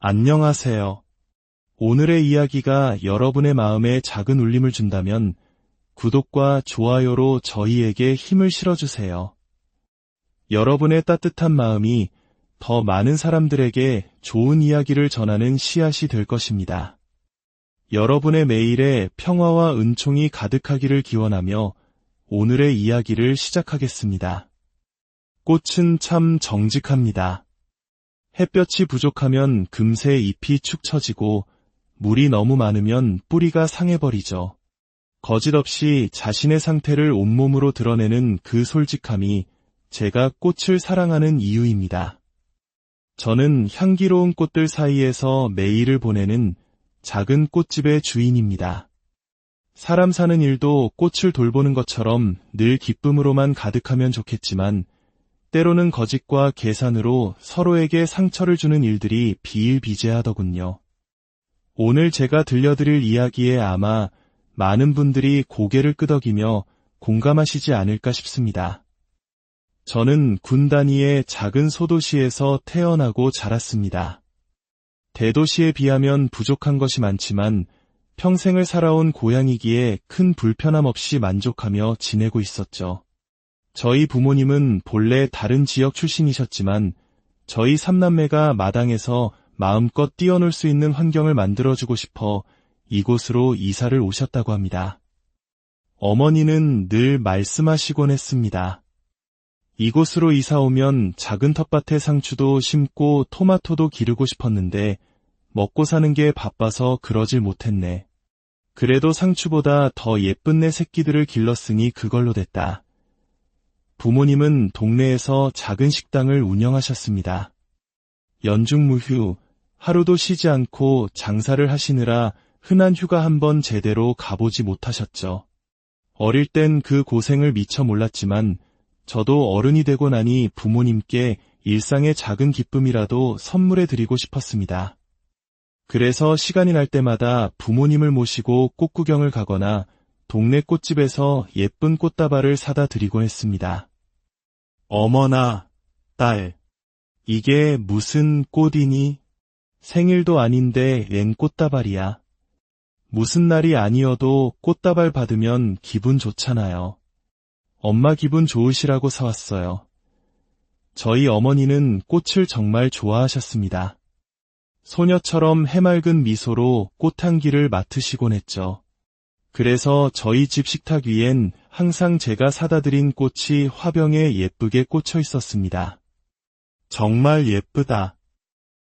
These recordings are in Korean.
안녕하세요. 오늘의 이야기가 여러분의 마음에 작은 울림을 준다면 구독과 좋아요로 저희에게 힘을 실어주세요. 여러분의 따뜻한 마음이 더 많은 사람들에게 좋은 이야기를 전하는 씨앗이 될 것입니다. 여러분의 매일에 평화와 은총이 가득하기를 기원하며 오늘의 이야기를 시작하겠습니다. 꽃은 참 정직합니다. 햇볕이 부족하면 금세 잎이 축 처지고 물이 너무 많으면 뿌리가 상해버리죠. 거짓없이 자신의 상태를 온몸으로 드러내는 그 솔직함이 제가 꽃을 사랑하는 이유입니다. 저는 향기로운 꽃들 사이에서 매일을 보내는 작은 꽃집의 주인입니다. 사람 사는 일도 꽃을 돌보는 것처럼 늘 기쁨으로만 가득하면 좋겠지만 때로는 거짓과 계산으로 서로에게 상처를 주는 일들이 비일비재하더군요. 오늘 제가 들려드릴 이야기에 아마 많은 분들이 고개를 끄덕이며 공감하시지 않을까 싶습니다. 저는 군 단위의 작은 소도시에서 태어나고 자랐습니다. 대도시에 비하면 부족한 것이 많지만 평생을 살아온 고향이기에 큰 불편함 없이 만족하며 지내고 있었죠. 저희 부모님은 본래 다른 지역 출신이셨지만 저희 삼남매가 마당에서 마음껏 뛰어놀 수 있는 환경을 만들어주고 싶어 이곳으로 이사를 오셨다고 합니다. 어머니는 늘 말씀하시곤 했습니다. 이곳으로 이사 오면 작은 텃밭에 상추도 심고 토마토도 기르고 싶었는데 먹고 사는 게 바빠서 그러질 못했네. 그래도 상추보다 더 예쁜 내 새끼들을 길렀으니 그걸로 됐다. 부모님은 동네에서 작은 식당을 운영하셨습니다. 연중무휴, 하루도 쉬지 않고 장사를 하시느라 흔한 휴가 한번 제대로 가보지 못하셨죠. 어릴 땐 그 고생을 미처 몰랐지만 저도 어른이 되고 나니 부모님께 일상의 작은 기쁨이라도 선물해 드리고 싶었습니다. 그래서 시간이 날 때마다 부모님을 모시고 꽃구경을 가거나 동네 꽃집에서 예쁜 꽃다발을 사다 드리곤 했습니다. 어머나, 딸, 이게 무슨 꽃이니? 생일도 아닌데 웬 꽃다발이야. 무슨 날이 아니어도 꽃다발 받으면 기분 좋잖아요. 엄마 기분 좋으시라고 사왔어요. 저희 어머니는 꽃을 정말 좋아하셨습니다. 소녀처럼 해맑은 미소로 꽃향기를 맡으시곤 했죠. 그래서 저희 집 식탁 위엔 항상 제가 사다 드린 꽃이 화병에 예쁘게 꽂혀 있었습니다. 정말 예쁘다.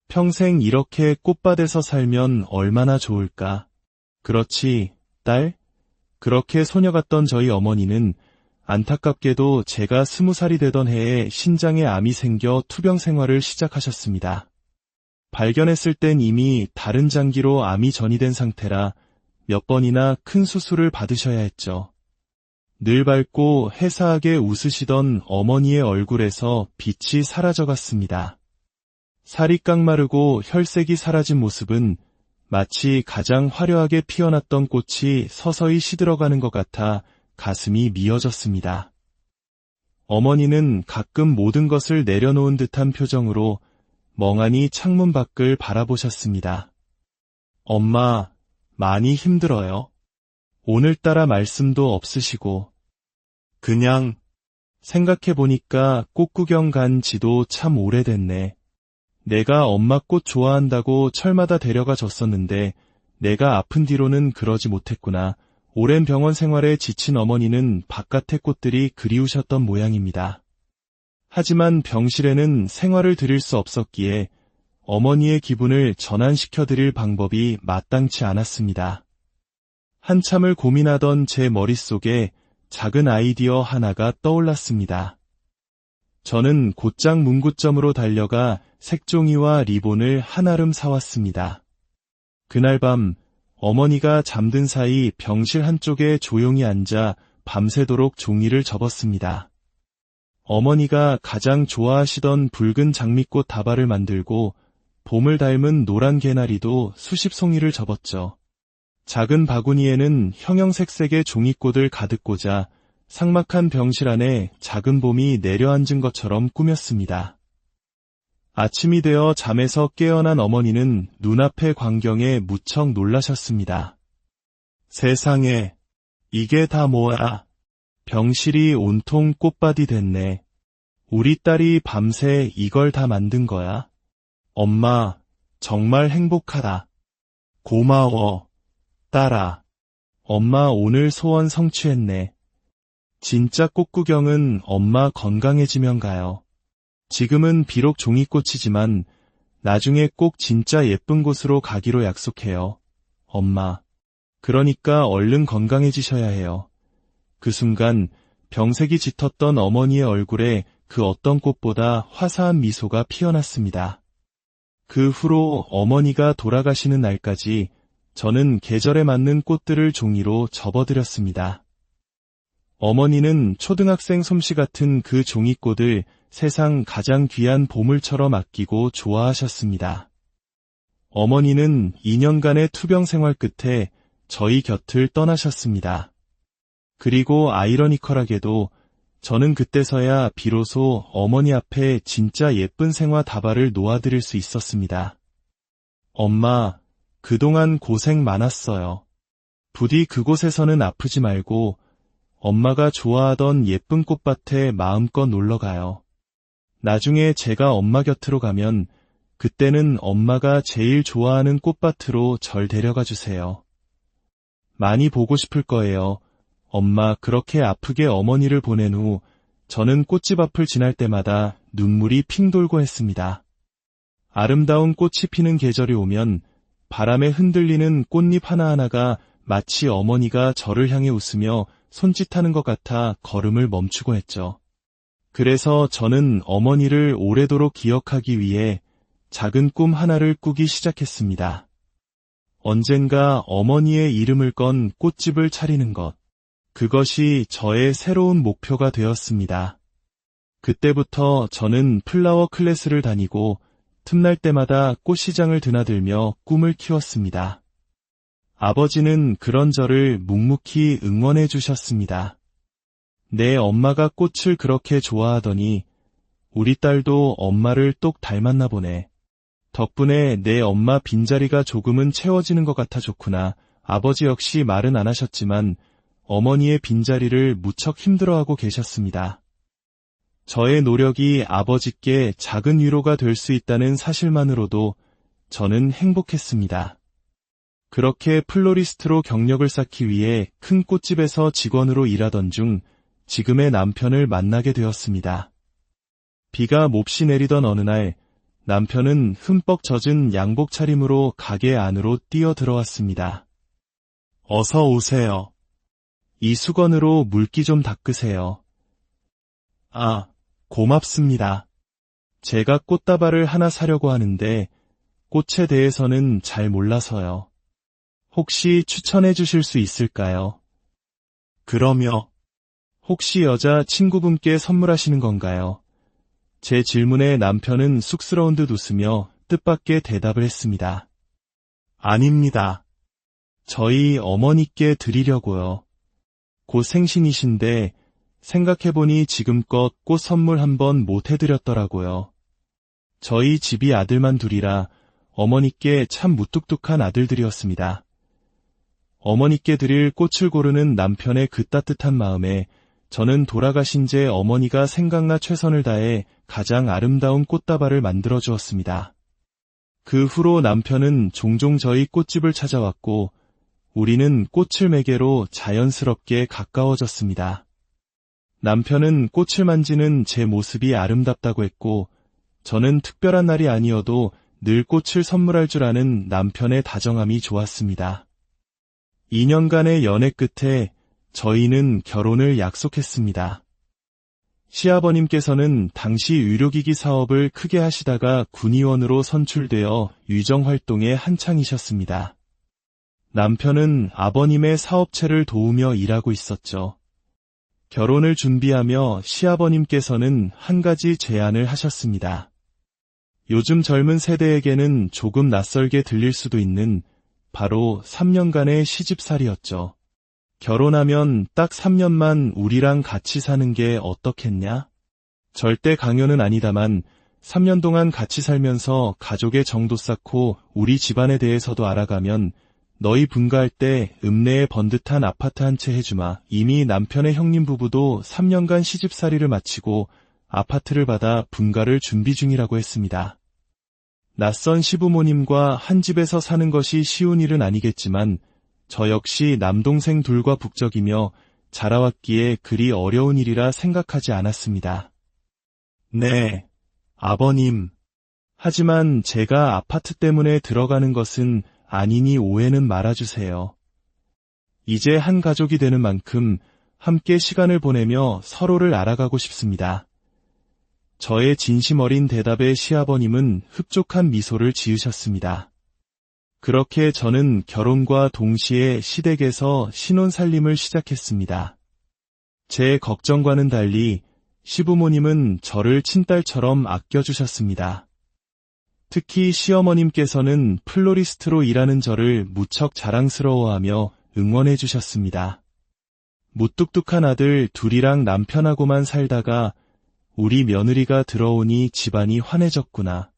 평생 이렇게 꽃밭에서 살면 얼마나 좋을까. 그렇지, 딸? 그렇게 소녀 같던 저희 어머니는 안타깝게도 제가 20살이 되던 해에 신장에 암이 생겨 투병 생활을 시작하셨습니다. 발견했을 땐 이미 다른 장기로 암이 전이된 상태라 몇 번이나 큰 수술을 받으셔야 했죠. 늘 밝고 해사하게 웃으시던 어머니의 얼굴에서 빛이 사라져갔습니다. 살이 깡마르고 혈색이 사라진 모습은 마치 가장 화려하게 피어났던 꽃이 서서히 시들어가는 것 같아 가슴이 미어졌습니다. 어머니는 가끔 모든 것을 내려놓은 듯한 표정으로 멍하니 창문 밖을 바라보셨습니다. 엄마, 많이 힘들어요. 오늘따라 말씀도 없으시고. 그냥 생각해보니까 꽃구경 간 지도 참 오래됐네. 내가 엄마 꽃 좋아한다고 철마다 데려가 줬었는데 내가 아픈 뒤로는 그러지 못했구나. 오랜 병원 생활에 지친 어머니는 바깥의 꽃들이 그리우셨던 모양입니다. 하지만 병실에는 생활을 드릴 수 없었기에 어머니의 기분을 전환시켜드릴 방법이 마땅치 않았습니다. 한참을 고민하던 제 머릿속에 작은 아이디어 하나가 떠올랐습니다. 저는 곧장 문구점으로 달려가 색종이와 리본을 한아름 사왔습니다. 그날 밤 어머니가 잠든 사이 병실 한쪽에 조용히 앉아 밤새도록 종이를 접었습니다. 어머니가 가장 좋아하시던 붉은 장미꽃 다발을 만들고 봄을 닮은 노란 개나리도 수십 송이를 접었죠. 작은 바구니에는 형형색색의 종이꽃을 가득 꽂아 삭막한 병실 안에 작은 봄이 내려앉은 것처럼 꾸몄습니다. 아침이 되어 잠에서 깨어난 어머니는 눈앞의 광경에 무척 놀라셨습니다. 세상에, 이게 다 뭐야? 병실이 온통 꽃밭이 됐네. 우리 딸이 밤새 이걸 다 만든 거야? 엄마, 정말 행복하다. 고마워, 딸아. 엄마 오늘 소원 성취했네. 진짜 꽃구경은 엄마 건강해지면 가요. 지금은 비록 종이꽃이지만 나중에 꼭 진짜 예쁜 곳으로 가기로 약속해요. 엄마. 그러니까 얼른 건강해지셔야 해요. 그 순간 병색이 짙었던 어머니의 얼굴에 그 어떤 꽃보다 화사한 미소가 피어났습니다. 그 후로 어머니가 돌아가시는 날까지 저는 계절에 맞는 꽃들을 종이로 접어드렸습니다. 어머니는 초등학생 솜씨 같은 그 종이꽃을 세상 가장 귀한 보물처럼 아끼고 좋아하셨습니다. 어머니는 2년간의 투병 생활 끝에 저희 곁을 떠나셨습니다. 그리고 아이러니컬하게도 저는 그때서야 비로소 어머니 앞에 진짜 예쁜 생화 다발을 놓아드릴 수 있었습니다. 엄마, 그동안 고생 많았어요. 부디 그곳에서는 아프지 말고 엄마가 좋아하던 예쁜 꽃밭에 마음껏 놀러가요. 나중에 제가 엄마 곁으로 가면 그때는 엄마가 제일 좋아하는 꽃밭으로 절 데려가 주세요. 많이 보고 싶을 거예요. 엄마 그렇게 아프게 어머니를 보낸 후 저는 꽃집 앞을 지날 때마다 눈물이 핑 돌고 했습니다. 아름다운 꽃이 피는 계절이 오면 바람에 흔들리는 꽃잎 하나하나가 마치 어머니가 저를 향해 웃으며 손짓하는 것 같아 걸음을 멈추고 했죠. 그래서 저는 어머니를 오래도록 기억하기 위해 작은 꿈 하나를 꾸기 시작했습니다. 언젠가 어머니의 이름을 건 꽃집을 차리는 것. 그것이 저의 새로운 목표가 되었습니다. 그때부터 저는 플라워 클래스를 다니고 틈날 때마다 꽃시장을 드나들며 꿈을 키웠습니다. 아버지는 그런 저를 묵묵히 응원해 주셨습니다. 내 엄마가 꽃을 그렇게 좋아하더니 우리 딸도 엄마를 똑 닮았나 보네. 덕분에 내 엄마 빈자리가 조금은 채워지는 것 같아 좋구나. 아버지 역시 말은 안 하셨지만 어머니의 빈자리를 무척 힘들어하고 계셨습니다. 저의 노력이 아버지께 작은 위로가 될 수 있다는 사실만으로도 저는 행복했습니다. 그렇게 플로리스트로 경력을 쌓기 위해 큰 꽃집에서 직원으로 일하던 중 지금의 남편을 만나게 되었습니다. 비가 몹시 내리던 어느 날 남편은 흠뻑 젖은 양복 차림으로 가게 안으로 뛰어 들어왔습니다. 어서 오세요. 이 수건으로 물기 좀 닦으세요. 아, 고맙습니다. 제가 꽃다발을 하나 사려고 하는데 꽃에 대해서는 잘 몰라서요. 혹시 추천해 주실 수 있을까요? 그럼요. 혹시 여자 친구분께 선물하시는 건가요? 제 질문에 남편은 쑥스러운 듯 웃으며 뜻밖의 대답을 했습니다. 아닙니다. 저희 어머니께 드리려고요. 곧 생신이신데 생각해보니 지금껏 꽃 선물 한 번 못 해드렸더라고요. 저희 집이 아들만 둘이라 어머니께 참 무뚝뚝한 아들들이었습니다. 어머니께 드릴 꽃을 고르는 남편의 그 따뜻한 마음에 저는 돌아가신 제 어머니가 생각나 최선을 다해 가장 아름다운 꽃다발을 만들어 주었습니다. 그 후로 남편은 종종 저희 꽃집을 찾아왔고 우리는 꽃을 매개로 자연스럽게 가까워졌습니다. 남편은 꽃을 만지는 제 모습이 아름답다고 했고 저는 특별한 날이 아니어도 늘 꽃을 선물할 줄 아는 남편의 다정함이 좋았습니다. 2년간의 연애 끝에 저희는 결혼을 약속했습니다. 시아버님께서는 당시 의료기기 사업을 크게 하시다가 군의원으로 선출되어 유정활동에 한창이셨습니다. 남편은 아버님의 사업체를 도우며 일하고 있었죠. 결혼을 준비하며 시아버님께서는 한 가지 제안을 하셨습니다. 요즘 젊은 세대에게는 조금 낯설게 들릴 수도 있는 바로 3년간의 시집살이였죠. 결혼하면 딱 3년만 우리랑 같이 사는 게 어떻겠냐? 절대 강요는 아니다만 3년 동안 같이 살면서 가족의 정도 쌓고 우리 집안에 대해서도 알아가면 너희 분가할 때 읍내에 번듯한 아파트 한 채 해주마. 이미 남편의 형님 부부도 3년간 시집살이를 마치고 아파트를 받아 분가를 준비 중이라고 했습니다. 낯선 시부모님과 한 집에서 사는 것이 쉬운 일은 아니겠지만 저 역시 남동생 둘과 북적이며 자라왔기에 그리 어려운 일이라 생각하지 않았습니다. 네, 아버님. 하지만 제가 아파트 때문에 들어가는 것은 아니니 오해는 말아주세요. 이제 한 가족이 되는 만큼 함께 시간을 보내며 서로를 알아가고 싶습니다. 저의 진심 어린 대답에 시아버님은 흡족한 미소를 지으셨습니다. 그렇게 저는 결혼과 동시에 시댁에서 신혼살림을 시작했습니다. 제 걱정과는 달리 시부모님은 저를 친딸처럼 아껴주셨습니다. 특히 시어머님께서는 플로리스트로 일하는 저를 무척 자랑스러워하며 응원해 주셨습니다. 무뚝뚝한 아들 둘이랑 남편하고만 살다가 우리 며느리가 들어오니 집안이 환해졌구나.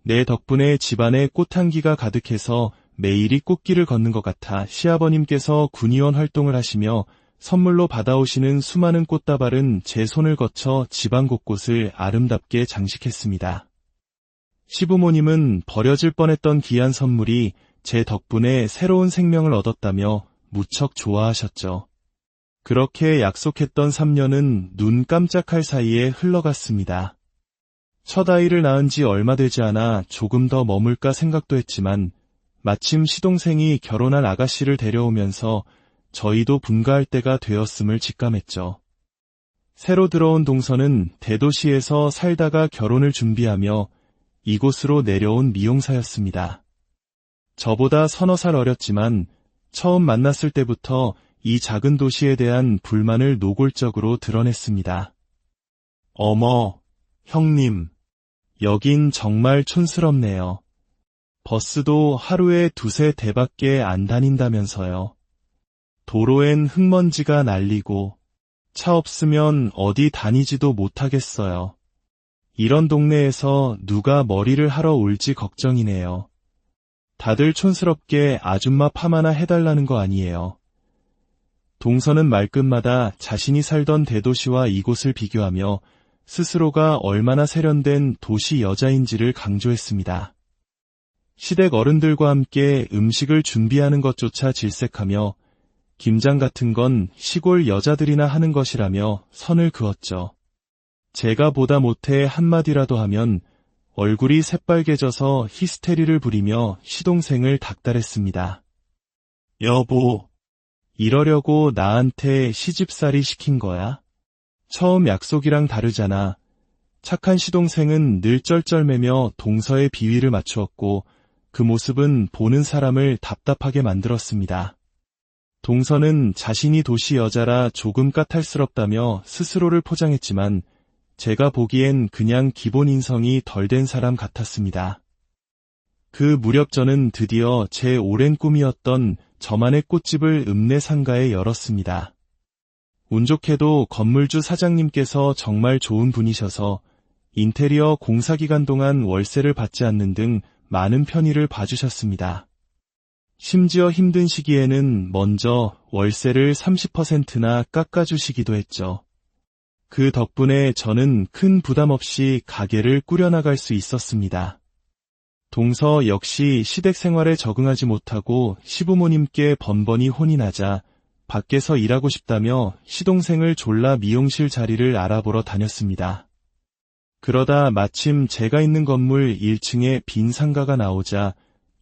내 덕분에 집안에 꽃향기가 가득해서 매일이 꽃길을 걷는 것 같아. 시아버님께서 군의원 활동을 하시며 선물로 받아오시는 수많은 꽃다발은 제 손을 거쳐 집안 곳곳을 아름답게 장식했습니다. 시부모님은 버려질 뻔했던 귀한 선물이 제 덕분에 새로운 생명을 얻었다며 무척 좋아하셨죠. 그렇게 약속했던 3년은 눈 깜짝할 사이에 흘러갔습니다. 첫 아이를 낳은 지 얼마 되지 않아 조금 더 머물까 생각도 했지만 마침 시동생이 결혼할 아가씨를 데려오면서 저희도 분가할 때가 되었음을 직감했죠. 새로 들어온 동서는 대도시에서 살다가 결혼을 준비하며 이곳으로 내려온 미용사였습니다. 저보다 서너 살 어렸지만 처음 만났을 때부터 이 작은 도시에 대한 불만을 노골적으로 드러냈습니다. 어머, 형님, 여긴 정말 촌스럽네요. 버스도 하루에 두세 대밖에 안 다닌다면서요. 도로엔 흙먼지가 날리고 차 없으면 어디 다니지도 못하겠어요. 이런 동네에서 누가 머리를 하러 올지 걱정이네요. 다들 촌스럽게 아줌마 파마나 해달라는 거 아니에요. 동서는 말끝마다 자신이 살던 대도시와 이곳을 비교하며 스스로가 얼마나 세련된 도시 여자인지를 강조했습니다. 시댁 어른들과 함께 음식을 준비하는 것조차 질색하며 김장 같은 건 시골 여자들이나 하는 것이라며 선을 그었죠. 제가 보다 못해 한마디라도 하면 얼굴이 새빨개져서 히스테리를 부리며 시동생을 닥달했습니다. 여보, 이러려고 나한테 시집살이 시킨 거야? 처음 약속이랑 다르잖아. 착한 시동생은 늘 쩔쩔매며 동서의 비위를 맞추었고 그 모습은 보는 사람을 답답하게 만들었습니다. 동서는 자신이 도시 여자라 조금 까탈스럽다며 스스로를 포장했지만 제가 보기엔 그냥 기본 인성이 덜 된 사람 같았습니다. 그 무렵 저는 드디어 제 오랜 꿈이었던 저만의 꽃집을 읍내 상가에 열었습니다. 운 좋게도 건물주 사장님께서 정말 좋은 분이셔서 인테리어 공사 기간 동안 월세를 받지 않는 등 많은 편의를 봐주셨습니다. 심지어 힘든 시기에는 먼저 월세를 30%나 깎아주시기도 했죠. 그 덕분에 저는 큰 부담 없이 가게를 꾸려나갈 수 있었습니다. 동서 역시 시댁 생활에 적응하지 못하고 시부모님께 번번이 혼이 나자 밖에서 일하고 싶다며 시동생을 졸라 미용실 자리를 알아보러 다녔습니다. 그러다 마침 제가 있는 건물 1층에 빈 상가가 나오자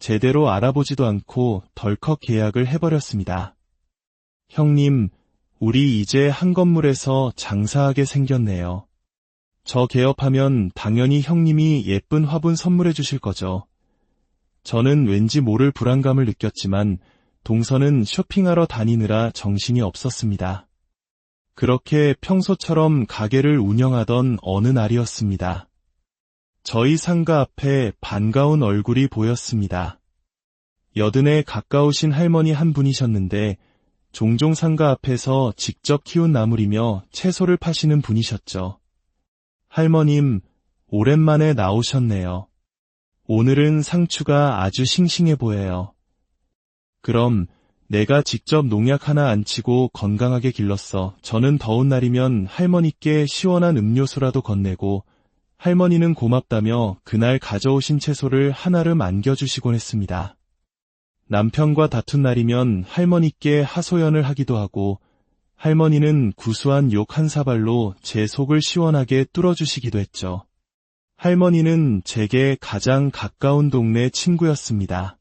제대로 알아보지도 않고 덜컥 계약을 해버렸습니다. 형님, 우리 이제 한 건물에서 장사하게 생겼네요. 저 개업하면 당연히 형님이 예쁜 화분 선물해 주실 거죠. 저는 왠지 모를 불안감을 느꼈지만 동서는 쇼핑하러 다니느라 정신이 없었습니다. 그렇게 평소처럼 가게를 운영하던 어느 날이었습니다. 저희 상가 앞에 반가운 얼굴이 보였습니다. 여든에 가까우신 할머니 한 분이셨는데 종종 상가 앞에서 직접 키운 나물이며 채소를 파시는 분이셨죠. 할머님, 오랜만에 나오셨네요. 오늘은 상추가 아주 싱싱해 보여요. 그럼 내가 직접 농약 하나 안 치고 건강하게 길렀어. 저는 더운 날이면 할머니께 시원한 음료수라도 건네고 할머니는 고맙다며 그날 가져오신 채소를 한아름 안겨주시곤 했습니다. 남편과 다툰 날이면 할머니께 하소연을 하기도 하고 할머니는 구수한 욕 한 사발로 제 속을 시원하게 뚫어주시기도 했죠. 할머니는 제게 가장 가까운 동네 친구였습니다.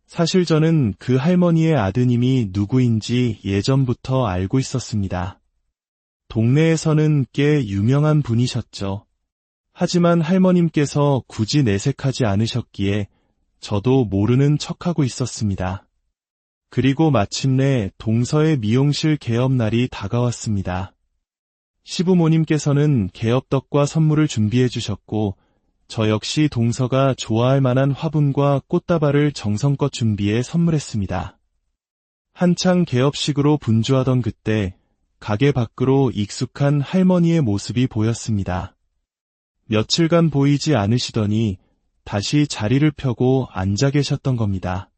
사실 저는 그 할머니의 아드님이 누구인지 예전부터 알고 있었습니다. 동네에서는 꽤 유명한 분이셨죠. 하지만 할머님께서 굳이 내색하지 않으셨기에 저도 모르는 척하고 있었습니다. 그리고 마침내 동서의 미용실 개업날이 다가왔습니다. 시부모님께서는 개업떡과 선물을 준비해 주셨고 저 역시 동서가 좋아할 만한 화분과 꽃다발을 정성껏 준비해 선물했습니다. 한창 개업식으로 분주하던 그때 가게 밖으로 익숙한 할머니의 모습이 보였습니다. 며칠간 보이지 않으시더니 다시 자리를 펴고 앉아 계셨던 겁니다.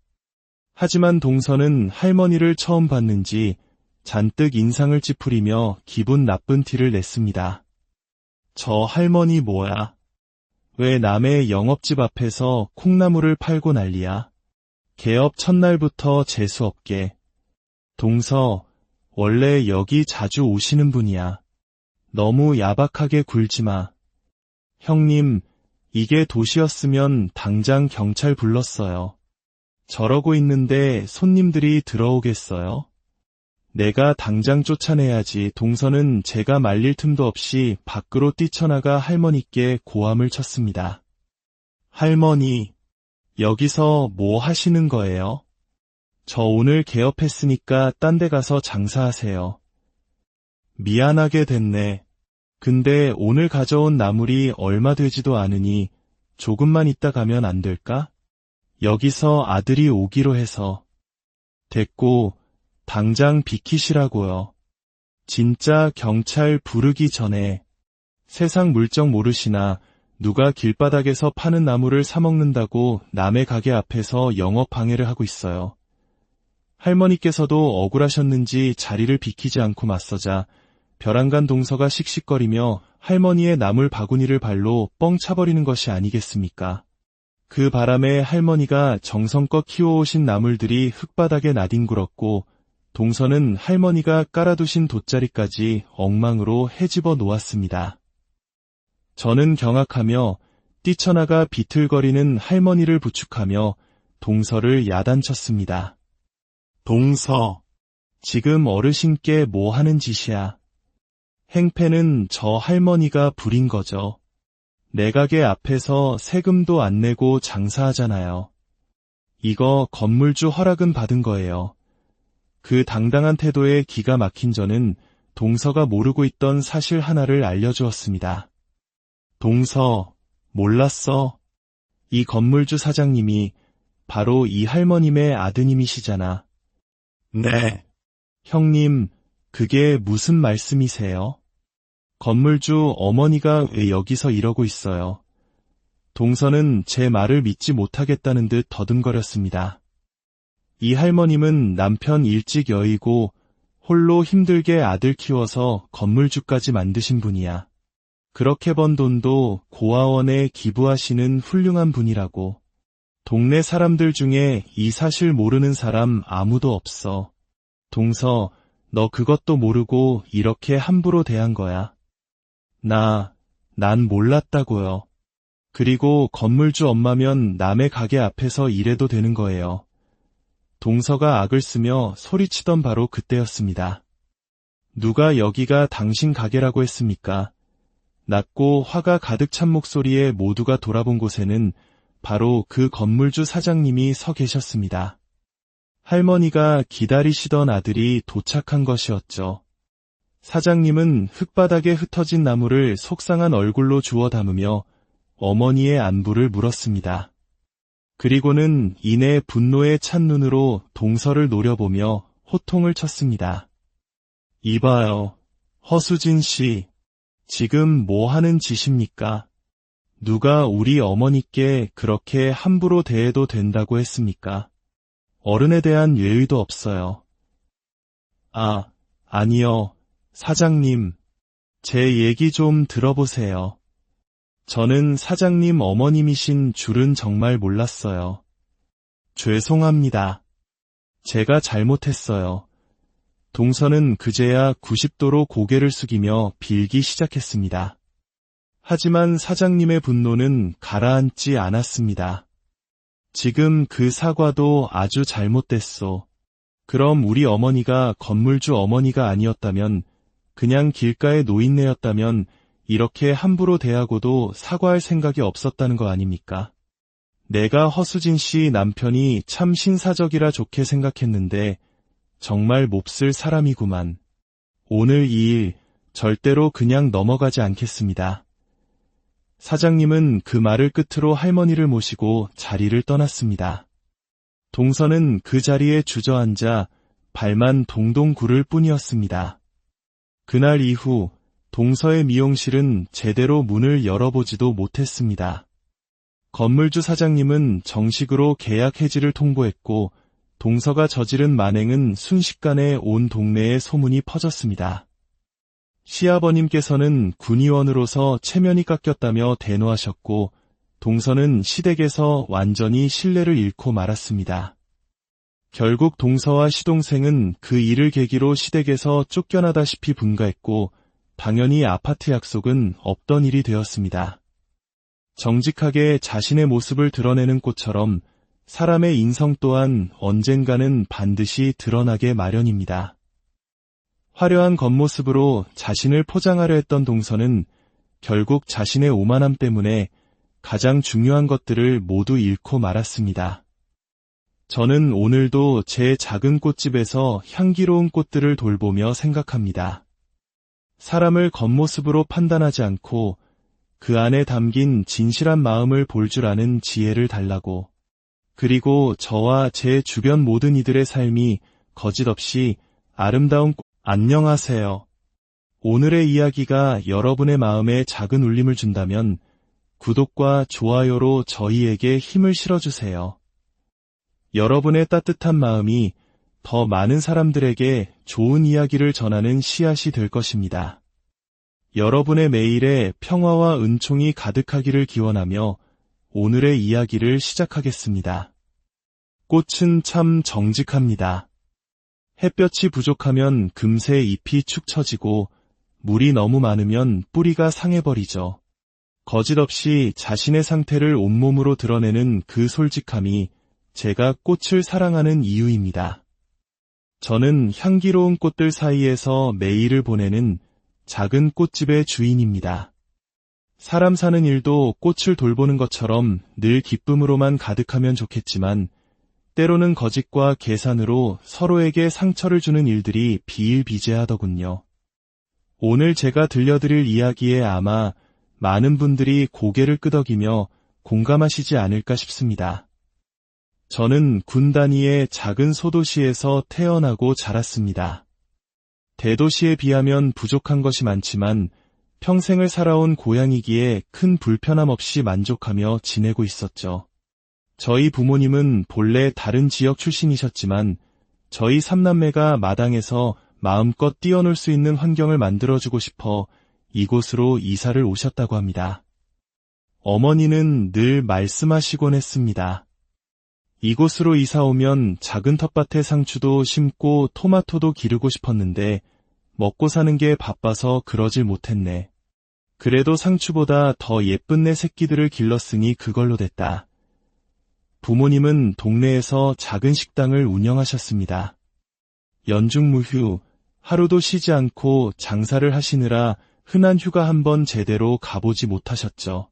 하지만 동서는 할머니를 처음 봤는지 잔뜩 인상을 찌푸리며 기분 나쁜 티를 냈습니다. 저 할머니 뭐야? 왜 남의 영업집 앞에서 콩나물을 팔고 난리야? 개업 첫날부터 재수없게. 동서, 원래 여기 자주 오시는 분이야. 너무 야박하게 굴지 마. 형님, 이게 도시였으면 당장 경찰 불렀어요. 저러고 있는데 손님들이 들어오겠어요? 내가 당장 쫓아내야지. 동서는 제가 말릴 틈도 없이 밖으로 뛰쳐나가 할머니께 고함을 쳤습니다. 할머니, 여기서 뭐 하시는 거예요? 저 오늘 개업했으니까 딴 데 가서 장사하세요. 미안하게 됐네. 근데 오늘 가져온 나물이 얼마 되지도 않으니 조금만 있다 가면 안 될까? 여기서 아들이 오기로 해서. 됐고, 당장 비키시라고요. 진짜 경찰 부르기 전에. 세상 물정 모르시나 누가 길바닥에서 파는 나물을 사먹는다고 남의 가게 앞에서 영업 방해를 하고 있어요. 할머니께서도 억울하셨는지 자리를 비키지 않고 맞서자 벼랑간 동서가 씩씩거리며 할머니의 나물 바구니를 발로 뻥 차버리는 것이 아니겠습니까? 그 바람에 할머니가 정성껏 키워오신 나물들이 흙바닥에 나뒹굴었고 동서는 할머니가 깔아두신 돗자리까지 엉망으로 헤집어 놓았습니다. 저는 경악하며 뛰쳐나가 비틀거리는 할머니를 부축하며 동서를 야단쳤습니다. 동서, 지금 어르신께 뭐 하는 짓이야? 행패는 저 할머니가 부린 거죠. 내 가게 앞에서 세금도 안 내고 장사하잖아요. 이거 건물주 허락은 받은 거예요. 그 당당한 태도에 기가 막힌 저는 동서가 모르고 있던 사실 하나를 알려주었습니다. 동서, 몰랐어? 이 건물주 사장님이 바로 이 할머님의 아드님이시잖아. 네. 형님, 그게 무슨 말씀이세요? 건물주 어머니가 왜 여기서 이러고 있어요? 동서는 제 말을 믿지 못하겠다는 듯 더듬거렸습니다. 이 할머님은 남편 일찍 여의고 홀로 힘들게 아들 키워서 건물주까지 만드신 분이야. 그렇게 번 돈도 고아원에 기부하시는 훌륭한 분이라고. 동네 사람들 중에 이 사실 모르는 사람 아무도 없어. 동서, 너 그것도 모르고 이렇게 함부로 대한 거야. 난 몰랐다고요. 그리고 건물주 엄마면 남의 가게 앞에서 일해도 되는 거예요. 동서가 악을 쓰며 소리치던 바로 그때였습니다. 누가 여기가 당신 가게라고 했습니까? 낮고 화가 가득 찬 목소리에 모두가 돌아본 곳에는 바로 그 건물주 사장님이 서 계셨습니다. 할머니가 기다리시던 아들이 도착한 것이었죠. 사장님은 흙바닥에 흩어진 나무를 속상한 얼굴로 주워 담으며 어머니의 안부를 물었습니다. 그리고는 이내 분노에 찬 눈으로 동서를 노려보며 호통을 쳤습니다. 이봐요, 허수진 씨. 지금 뭐 하는 짓입니까? 누가 우리 어머니께 그렇게 함부로 대해도 된다고 했습니까? 어른에 대한 예의도 없어요. 아니요, 사장님. 제 얘기 좀 들어보세요. 저는 사장님 어머님이신 줄은 정말 몰랐어요. 죄송합니다. 제가 잘못했어요. 동서는 그제야 90도로 고개를 숙이며 빌기 시작했습니다. 하지만 사장님의 분노는 가라앉지 않았습니다. 지금 그 사과도 아주 잘못됐소. 그럼 우리 어머니가 건물주 어머니가 아니었다면, 그냥 길가의 노인네였다면 이렇게 함부로 대하고도 사과할 생각이 없었다는 거 아닙니까? 내가 허수진 씨 남편이 참 신사적이라 좋게 생각했는데 정말 몹쓸 사람이구만. 오늘 이 일 절대로 그냥 넘어가지 않겠습니다. 사장님은 그 말을 끝으로 할머니를 모시고 자리를 떠났습니다. 동서는 그 자리에 주저앉아 발만 동동 구를 뿐이었습니다. 그날 이후 동서의 미용실은 제대로 문을 열어보지도 못했습니다. 건물주 사장님은 정식으로 계약 해지를 통보했고 동서가 저지른 만행은 순식간에 온 동네에 소문이 퍼졌습니다. 시아버님께서는 군의원으로서 체면이 깎였다며 대노하셨고 동서는 시댁에서 완전히 신뢰를 잃고 말았습니다. 결국 동서와 시동생은 그 일을 계기로 시댁에서 쫓겨나다시피 분가했고 당연히 아파트 약속은 없던 일이 되었습니다. 정직하게 자신의 모습을 드러내는 꽃처럼 사람의 인성 또한 언젠가는 반드시 드러나게 마련입니다. 화려한 겉모습으로 자신을 포장하려 했던 동서는 결국 자신의 오만함 때문에 가장 중요한 것들을 모두 잃고 말았습니다. 저는 오늘도 제 작은 꽃집에서 향기로운 꽃들을 돌보며 생각합니다. 사람을 겉모습으로 판단하지 않고 그 안에 담긴 진실한 마음을 볼 줄 아는 지혜를 달라고. 그리고 저와 제 주변 모든 이들의 삶이 거짓 없이 아름다운 안녕하세요. 오늘의 이야기가 여러분의 마음에 작은 울림을 준다면 구독과 좋아요로 저희에게 힘을 실어주세요. 여러분의 따뜻한 마음이 더 많은 사람들에게 좋은 이야기를 전하는 씨앗이 될 것입니다. 여러분의 매일에 평화와 은총이 가득하기를 기원하며 오늘의 이야기를 시작하겠습니다. 꽃은 참 정직합니다. 햇볕이 부족하면 금세 잎이 축 처지고 물이 너무 많으면 뿌리가 상해버리죠. 거짓 없이 자신의 상태를 온몸으로 드러내는 그 솔직함이 제가 꽃을 사랑하는 이유입니다. 저는 향기로운 꽃들 사이에서 매일을 보내는 작은 꽃집의 주인입니다. 사람 사는 일도 꽃을 돌보는 것처럼 늘 기쁨으로만 가득하면 좋겠지만 때로는 거짓과 계산으로 서로에게 상처를 주는 일들이 비일비재하더군요. 오늘 제가 들려드릴 이야기에 아마 많은 분들이 고개를 끄덕이며 공감하시지 않을까 싶습니다. 저는 군 단위의 작은 소도시에서 태어나고 자랐습니다. 대도시에 비하면 부족한 것이 많지만 평생을 살아온 고향이기에 큰 불편함 없이 만족하며 지내고 있었죠. 저희 부모님은 본래 다른 지역 출신이셨지만 저희 삼남매가 마당에서 마음껏 뛰어놀 수 있는 환경을 만들어주고 싶어 이곳으로 이사를 오셨다고 합니다. 어머니는 늘 말씀하시곤 했습니다. 이곳으로 이사 오면 작은 텃밭에 상추도 심고 토마토도 기르고 싶었는데 먹고 사는 게 바빠서 그러질 못했네. 그래도 상추보다 더 예쁜 내 새끼들을 길렀으니 그걸로 됐다. 부모님은 동네에서 작은 식당을 운영하셨습니다. 연중무휴, 하루도 쉬지 않고 장사를 하시느라 흔한 휴가 한번 제대로 가보지 못하셨죠.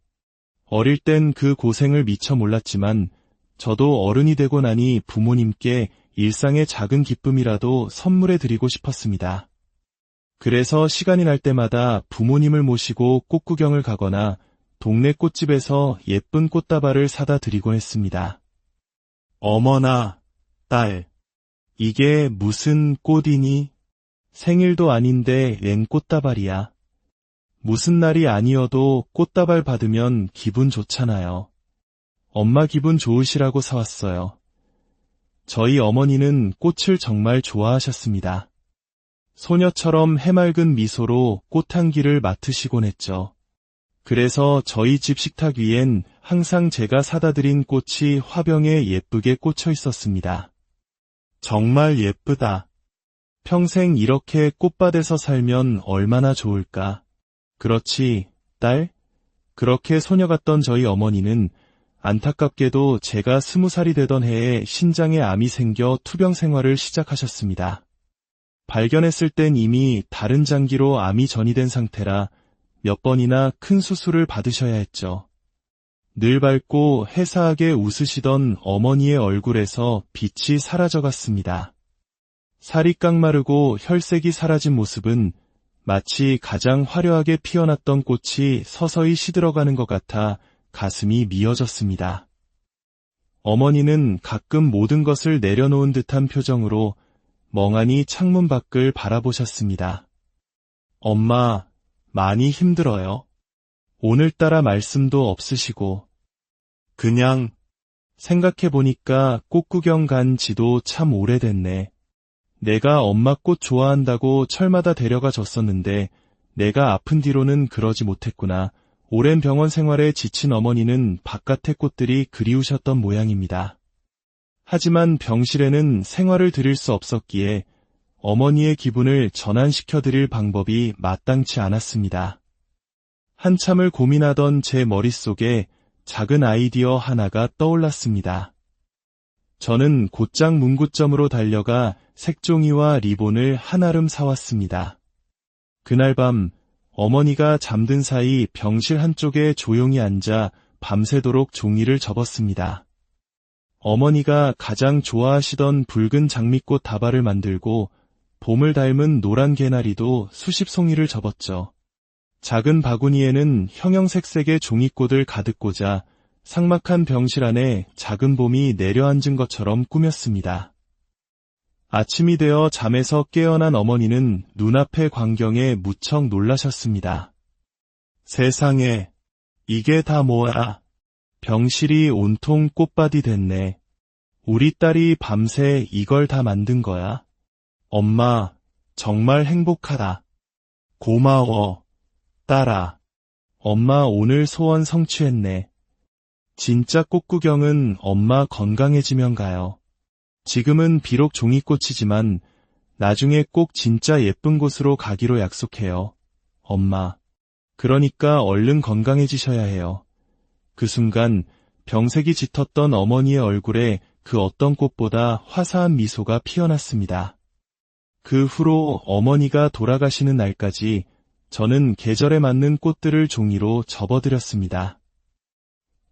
어릴 땐 그 고생을 미처 몰랐지만 저도 어른이 되고 나니 부모님께 일상의 작은 기쁨이라도 선물해 드리고 싶었습니다. 그래서 시간이 날 때마다 부모님을 모시고 꽃구경을 가거나 동네 꽃집에서 예쁜 꽃다발을 사다 드리곤 했습니다. 어머나, 딸, 이게 무슨 꽃이니? 생일도 아닌데 웬 꽃다발이야. 무슨 날이 아니어도 꽃다발 받으면 기분 좋잖아요. 엄마 기분 좋으시라고 사왔어요. 저희 어머니는 꽃을 정말 좋아하셨습니다. 소녀처럼 해맑은 미소로 꽃향기를 맡으시곤 했죠. 그래서 저희 집 식탁 위엔 항상 제가 사다 드린 꽃이 화병에 예쁘게 꽂혀 있었습니다. 정말 예쁘다. 평생 이렇게 꽃밭에서 살면 얼마나 좋을까. 그렇지, 딸? 그렇게 소녀 같던 저희 어머니는 안타깝게도 제가 20살이 되던 해에 신장에 암이 생겨 투병 생활을 시작하셨습니다. 발견했을 땐 이미 다른 장기로 암이 전이된 상태라 몇 번이나 큰 수술을 받으셔야 했죠. 늘 밝고 해사하게 웃으시던 어머니의 얼굴에서 빛이 사라져갔습니다. 살이 깡마르고 혈색이 사라진 모습은 마치 가장 화려하게 피어났던 꽃이 서서히 시들어가는 것 같아 가슴이 미어졌습니다. 어머니는 가끔 모든 것을 내려놓은 듯한 표정으로 멍하니 창문 밖을 바라보셨습니다. 엄마, 많이 힘들어요. 오늘따라 말씀도 없으시고. 그냥 생각해보니까 꽃구경 간 지도 참 오래됐네. 내가 엄마 꽃 좋아한다고 철마다 데려가 줬었는데 내가 아픈 뒤로는 그러지 못했구나. 오랜 병원 생활에 지친 어머니는 바깥의 꽃들이 그리우셨던 모양입니다. 하지만 병실에는 생활을 드릴 수 없었기에 어머니의 기분을 전환시켜드릴 방법이 마땅치 않았습니다. 한참을 고민하던 제 머릿속에 작은 아이디어 하나가 떠올랐습니다. 저는 곧장 문구점으로 달려가 색종이와 리본을 한아름 사왔습니다. 그날 밤 어머니가 잠든 사이 병실 한쪽에 조용히 앉아 밤새도록 종이를 접었습니다. 어머니가 가장 좋아하시던 붉은 장미꽃 다발을 만들고 봄을 닮은 노란 개나리도 수십 송이를 접었죠. 작은 바구니에는 형형색색의 종이꽃을 가득 꽂아 삭막한 병실 안에 작은 봄이 내려앉은 것처럼 꾸몄습니다. 아침이 되어 잠에서 깨어난 어머니는 눈앞의 광경에 무척 놀라셨습니다. 세상에, 이게 다 뭐야? 병실이 온통 꽃밭이 됐네. 우리 딸이 밤새 이걸 다 만든 거야? 엄마, 정말 행복하다. 고마워, 딸아. 엄마 오늘 소원 성취했네. 진짜 꽃구경은 엄마 건강해지면 가요. 지금은 비록 종이꽃이지만 나중에 꼭 진짜 예쁜 곳으로 가기로 약속해요. 엄마. 그러니까 얼른 건강해지셔야 해요. 그 순간 병색이 짙었던 어머니의 얼굴에 그 어떤 꽃보다 화사한 미소가 피어났습니다. 그 후로 어머니가 돌아가시는 날까지 저는 계절에 맞는 꽃들을 종이로 접어드렸습니다.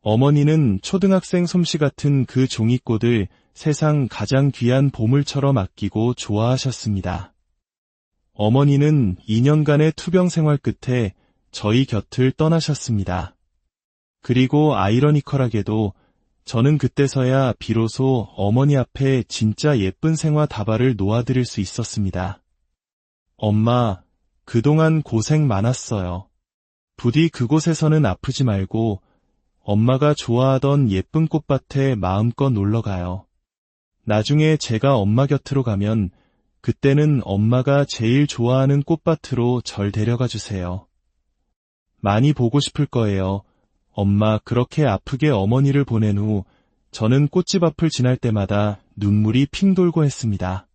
어머니는 초등학생 솜씨 같은 그 종이꽃을 세상 가장 귀한 보물처럼 아끼고 좋아하셨습니다. 어머니는 2년간의 투병 생활 끝에 저희 곁을 떠나셨습니다. 그리고 아이러니컬하게도 저는 그때서야 비로소 어머니 앞에 진짜 예쁜 생화 다발을 놓아드릴 수 있었습니다. 엄마, 그동안 고생 많았어요. 부디 그곳에서는 아프지 말고 엄마가 좋아하던 예쁜 꽃밭에 마음껏 놀러가요. 나중에 제가 엄마 곁으로 가면 그때는 엄마가 제일 좋아하는 꽃밭으로 절 데려가 주세요. 많이 보고 싶을 거예요. 엄마 그렇게 아프게 어머니를 보낸 후 저는 꽃집 앞을 지날 때마다 눈물이 핑 돌고 했습니다.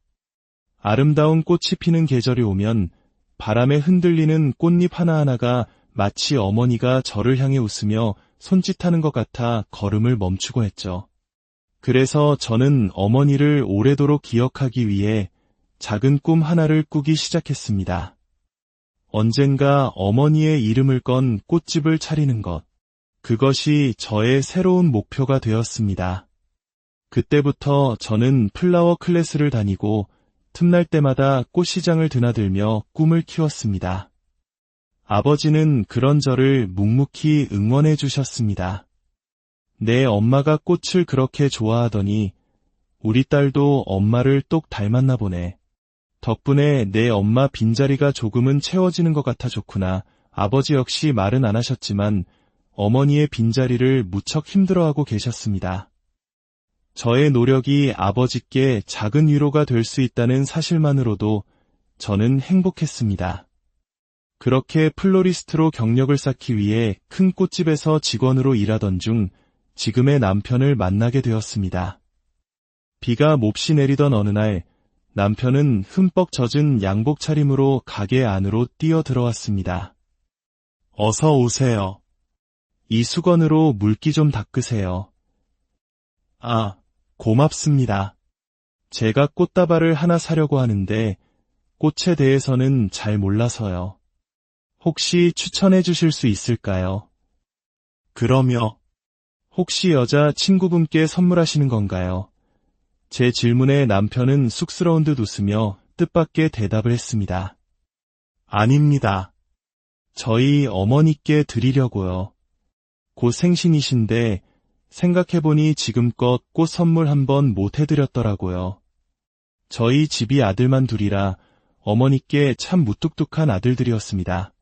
아름다운 꽃이 피는 계절이 오면 바람에 흔들리는 꽃잎 하나하나가 마치 어머니가 저를 향해 웃으며 손짓하는 것 같아 걸음을 멈추고 했죠. 그래서 저는 어머니를 오래도록 기억하기 위해 작은 꿈 하나를 꾸기 시작했습니다. 언젠가 어머니의 이름을 건 꽃집을 차리는 것. 그것이 저의 새로운 목표가 되었습니다. 그때부터 저는 플라워 클래스를 다니고 틈날 때마다 꽃시장을 드나들며 꿈을 키웠습니다. 아버지는 그런 저를 묵묵히 응원해 주셨습니다. 내 엄마가 꽃을 그렇게 좋아하더니 우리 딸도 엄마를 똑 닮았나 보네. 덕분에 내 엄마 빈자리가 조금은 채워지는 것 같아 좋구나. 아버지 역시 말은 안 하셨지만 어머니의 빈자리를 무척 힘들어하고 계셨습니다. 저의 노력이 아버지께 작은 위로가 될 수 있다는 사실만으로도 저는 행복했습니다. 그렇게 플로리스트로 경력을 쌓기 위해 큰 꽃집에서 직원으로 일하던 중 지금의 남편을 만나게 되었습니다. 비가 몹시 내리던 어느 날 남편은 흠뻑 젖은 양복 차림으로 가게 안으로 뛰어 들어왔습니다. 어서 오세요. 이 수건으로 물기 좀 닦으세요. 아, 고맙습니다. 제가 꽃다발을 하나 사려고 하는데 꽃에 대해서는 잘 몰라서요. 혹시 추천해 주실 수 있을까요? 그럼요. 혹시 여자 친구분께 선물하시는 건가요? 제 질문에 남편은 쑥스러운 듯 웃으며 뜻밖의 대답을 했습니다. 아닙니다. 저희 어머니께 드리려고요. 곧 생신이신데 생각해보니 지금껏 꽃 선물 한번 못 해드렸더라고요. 저희 집이 아들만 둘이라 어머니께 참 무뚝뚝한 아들들이었습니다.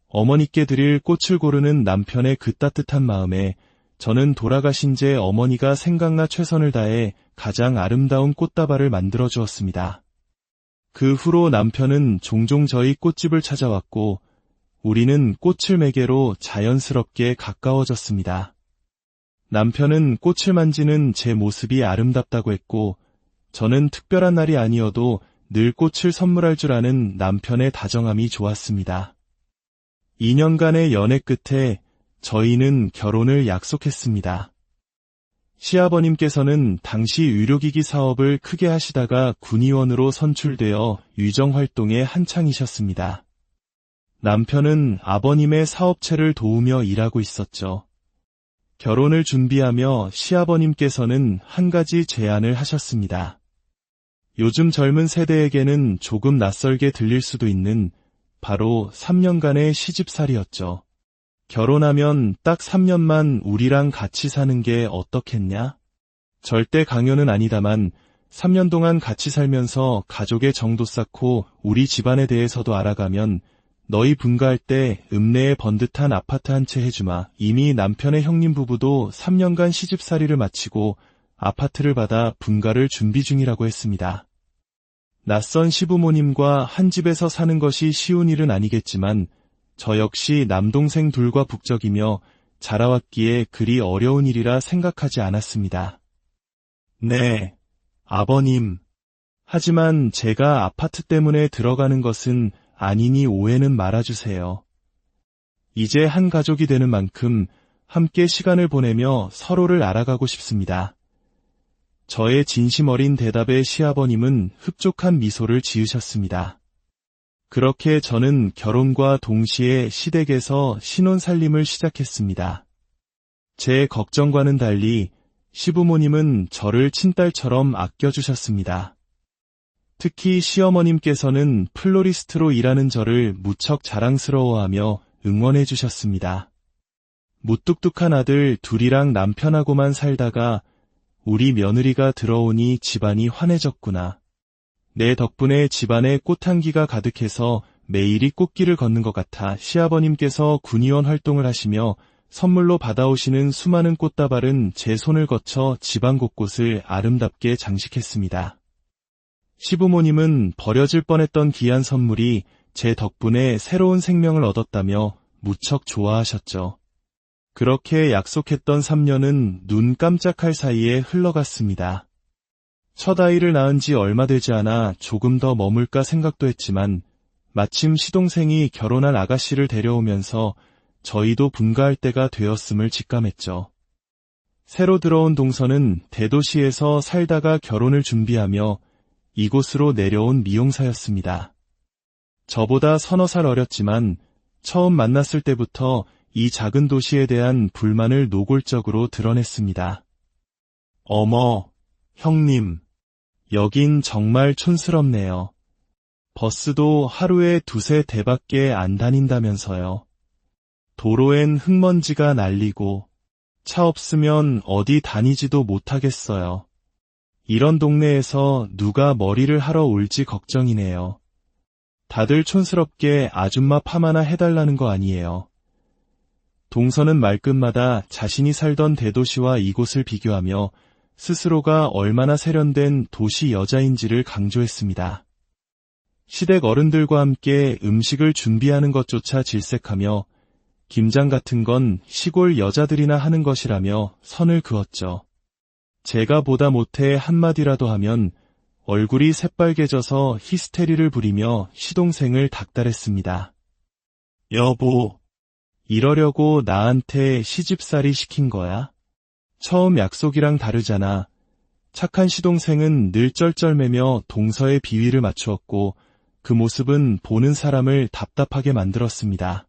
어머니께 드릴 꽃을 고르는 남편의 그 따뜻한 마음에 저는 돌아가신 제 어머니가 생각나 최선을 다해 가장 아름다운 꽃다발을 만들어 주었습니다. 그 후로 남편은 종종 저희 꽃집을 찾아왔고 우리는 꽃을 매개로 자연스럽게 가까워졌습니다. 남편은 꽃을 만지는 제 모습이 아름답다고 했고 저는 특별한 날이 아니어도 늘 꽃을 선물할 줄 아는 남편의 다정함이 좋았습니다. 2년간의 연애 끝에 저희는 결혼을 약속했습니다. 시아버님께서는 당시 의료기기 사업을 크게 하시다가 군의원으로 선출되어 유정활동에 한창이셨습니다. 남편은 아버님의 사업체를 도우며 일하고 있었죠. 결혼을 준비하며 시아버님께서는 한 가지 제안을 하셨습니다. 요즘 젊은 세대에게는 조금 낯설게 들릴 수도 있는 바로 3년간의 시집살이였죠. 결혼하면 딱 3년만 우리랑 같이 사는 게 어떻겠냐? 절대 강요는 아니다만 3년 동안 같이 살면서 가족의 정도 쌓고 우리 집안에 대해서도 알아가면 너희 분가할 때 읍내에 번듯한 아파트 한 채 해주마. 이미 남편의 형님 부부도 3년간 시집살이를 마치고 아파트를 받아 분가를 준비 중이라고 했습니다. 낯선 시부모님과 한 집에서 사는 것이 쉬운 일은 아니겠지만 저 역시 남동생 둘과 북적이며 자라왔기에 그리 어려운 일이라 생각하지 않았습니다. 네, 아버님. 하지만 제가 아파트 때문에 들어가는 것은 아니니 오해는 말아주세요. 이제 한 가족이 되는 만큼 함께 시간을 보내며 서로를 알아가고 싶습니다. 저의 진심 어린 대답에 시아버님은 흡족한 미소를 지으셨습니다. 그렇게 저는 결혼과 동시에 시댁에서 신혼살림을 시작했습니다. 제 걱정과는 달리 시부모님은 저를 친딸처럼 아껴주셨습니다. 특히 시어머님께서는 플로리스트로 일하는 저를 무척 자랑스러워하며 응원해 주셨습니다. 무뚝뚝한 아들 둘이랑 남편하고만 살다가 우리 며느리가 들어오니 집안이 환해졌구나. 내 덕분에 집안에 꽃향기가 가득해서 매일이 꽃길을 걷는 것 같아. 시아버님께서 군의원 활동을 하시며 선물로 받아오시는 수많은 꽃다발은 제 손을 거쳐 집안 곳곳을 아름답게 장식했습니다. 시부모님은 버려질 뻔했던 귀한 선물이 제 덕분에 새로운 생명을 얻었다며 무척 좋아하셨죠. 그렇게 약속했던 3년은 눈 깜짝할 사이에 흘러갔습니다. 첫 아이를 낳은 지 얼마 되지 않아 조금 더 머물까 생각도 했지만 마침 시동생이 결혼한 아가씨를 데려오면서 저희도 분가할 때가 되었음을 직감했죠. 새로 들어온 동서는 대도시에서 살다가 결혼을 준비하며 이곳으로 내려온 미용사였습니다. 저보다 서너 살 어렸지만 처음 만났을 때부터 이 작은 도시에 대한 불만을 노골적으로 드러냈습니다. 어머, 형님, 여긴 정말 촌스럽네요. 버스도 하루에 두세 대밖에 안 다닌다면서요. 도로엔 흙먼지가 날리고 차 없으면 어디 다니지도 못하겠어요. 이런 동네에서 누가 머리를 하러 올지 걱정이네요. 다들 촌스럽게 아줌마 파마나 해달라는 거 아니에요. 동서는 말끝마다 자신이 살던 대도시와 이곳을 비교하며 스스로가 얼마나 세련된 도시 여자인지를 강조했습니다. 시댁 어른들과 함께 음식을 준비하는 것조차 질색하며 김장 같은 건 시골 여자들이나 하는 것이라며 선을 그었죠. 제가 보다 못해 한마디라도 하면 얼굴이 새빨개져서 히스테리를 부리며 시동생을 닥달했습니다. 여보, 이러려고 나한테 시집살이 시킨 거야? 처음 약속이랑 다르잖아. 착한 시동생은 늘 쩔쩔매며 동서의 비위를 맞추었고 그 모습은 보는 사람을 답답하게 만들었습니다.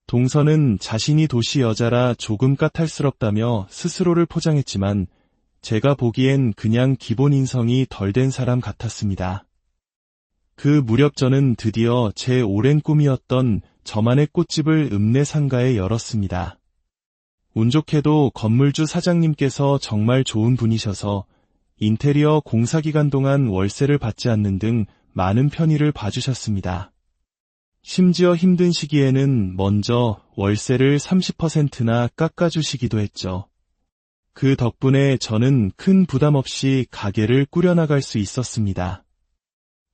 동서는 자신이 도시 여자라 조금 까탈스럽다며 스스로를 포장했지만 제가 보기엔 그냥 기본 인성이 덜 된 사람 같았습니다. 그 무렵 저는 드디어 제 오랜 꿈이었던 저만의 꽃집을 읍내 상가에 열었습니다. 운 좋게도 건물주 사장님께서 정말 좋은 분이셔서 인테리어 공사기간 동안 월세를 받지 않는 등 많은 편의를 봐주셨습니다. 심지어 힘든 시기에는 먼저 월세를 30%나 깎아주시기도 했죠. 그 덕분에 저는 큰 부담 없이 가게를 꾸려나갈 수 있었습니다.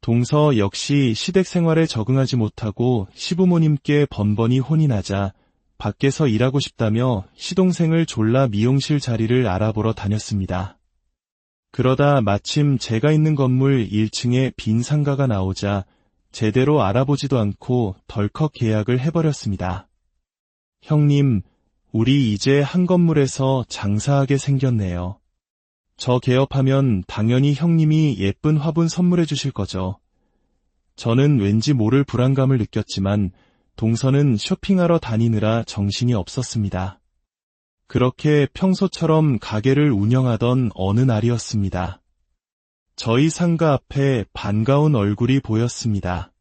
동서 역시 시댁 생활에 적응하지 못하고 시부모님께 번번이 혼이 나자 밖에서 일하고 싶다며 시동생을 졸라 미용실 자리를 알아보러 다녔습니다. 그러다 마침 제가 있는 건물 1층에 빈 상가가 나오자 제대로 알아보지도 않고 덜컥 계약을 해버렸습니다. 형님, 우리 이제 한 건물에서 장사하게 생겼네요. 저 개업하면 당연히 형님이 예쁜 화분 선물해 주실 거죠. 저는 왠지 모를 불안감을 느꼈지만 동서는 쇼핑하러 다니느라 정신이 없었습니다. 그렇게 평소처럼 가게를 운영하던 어느 날이었습니다. 저희 상가 앞에 반가운 얼굴이 보였습니다.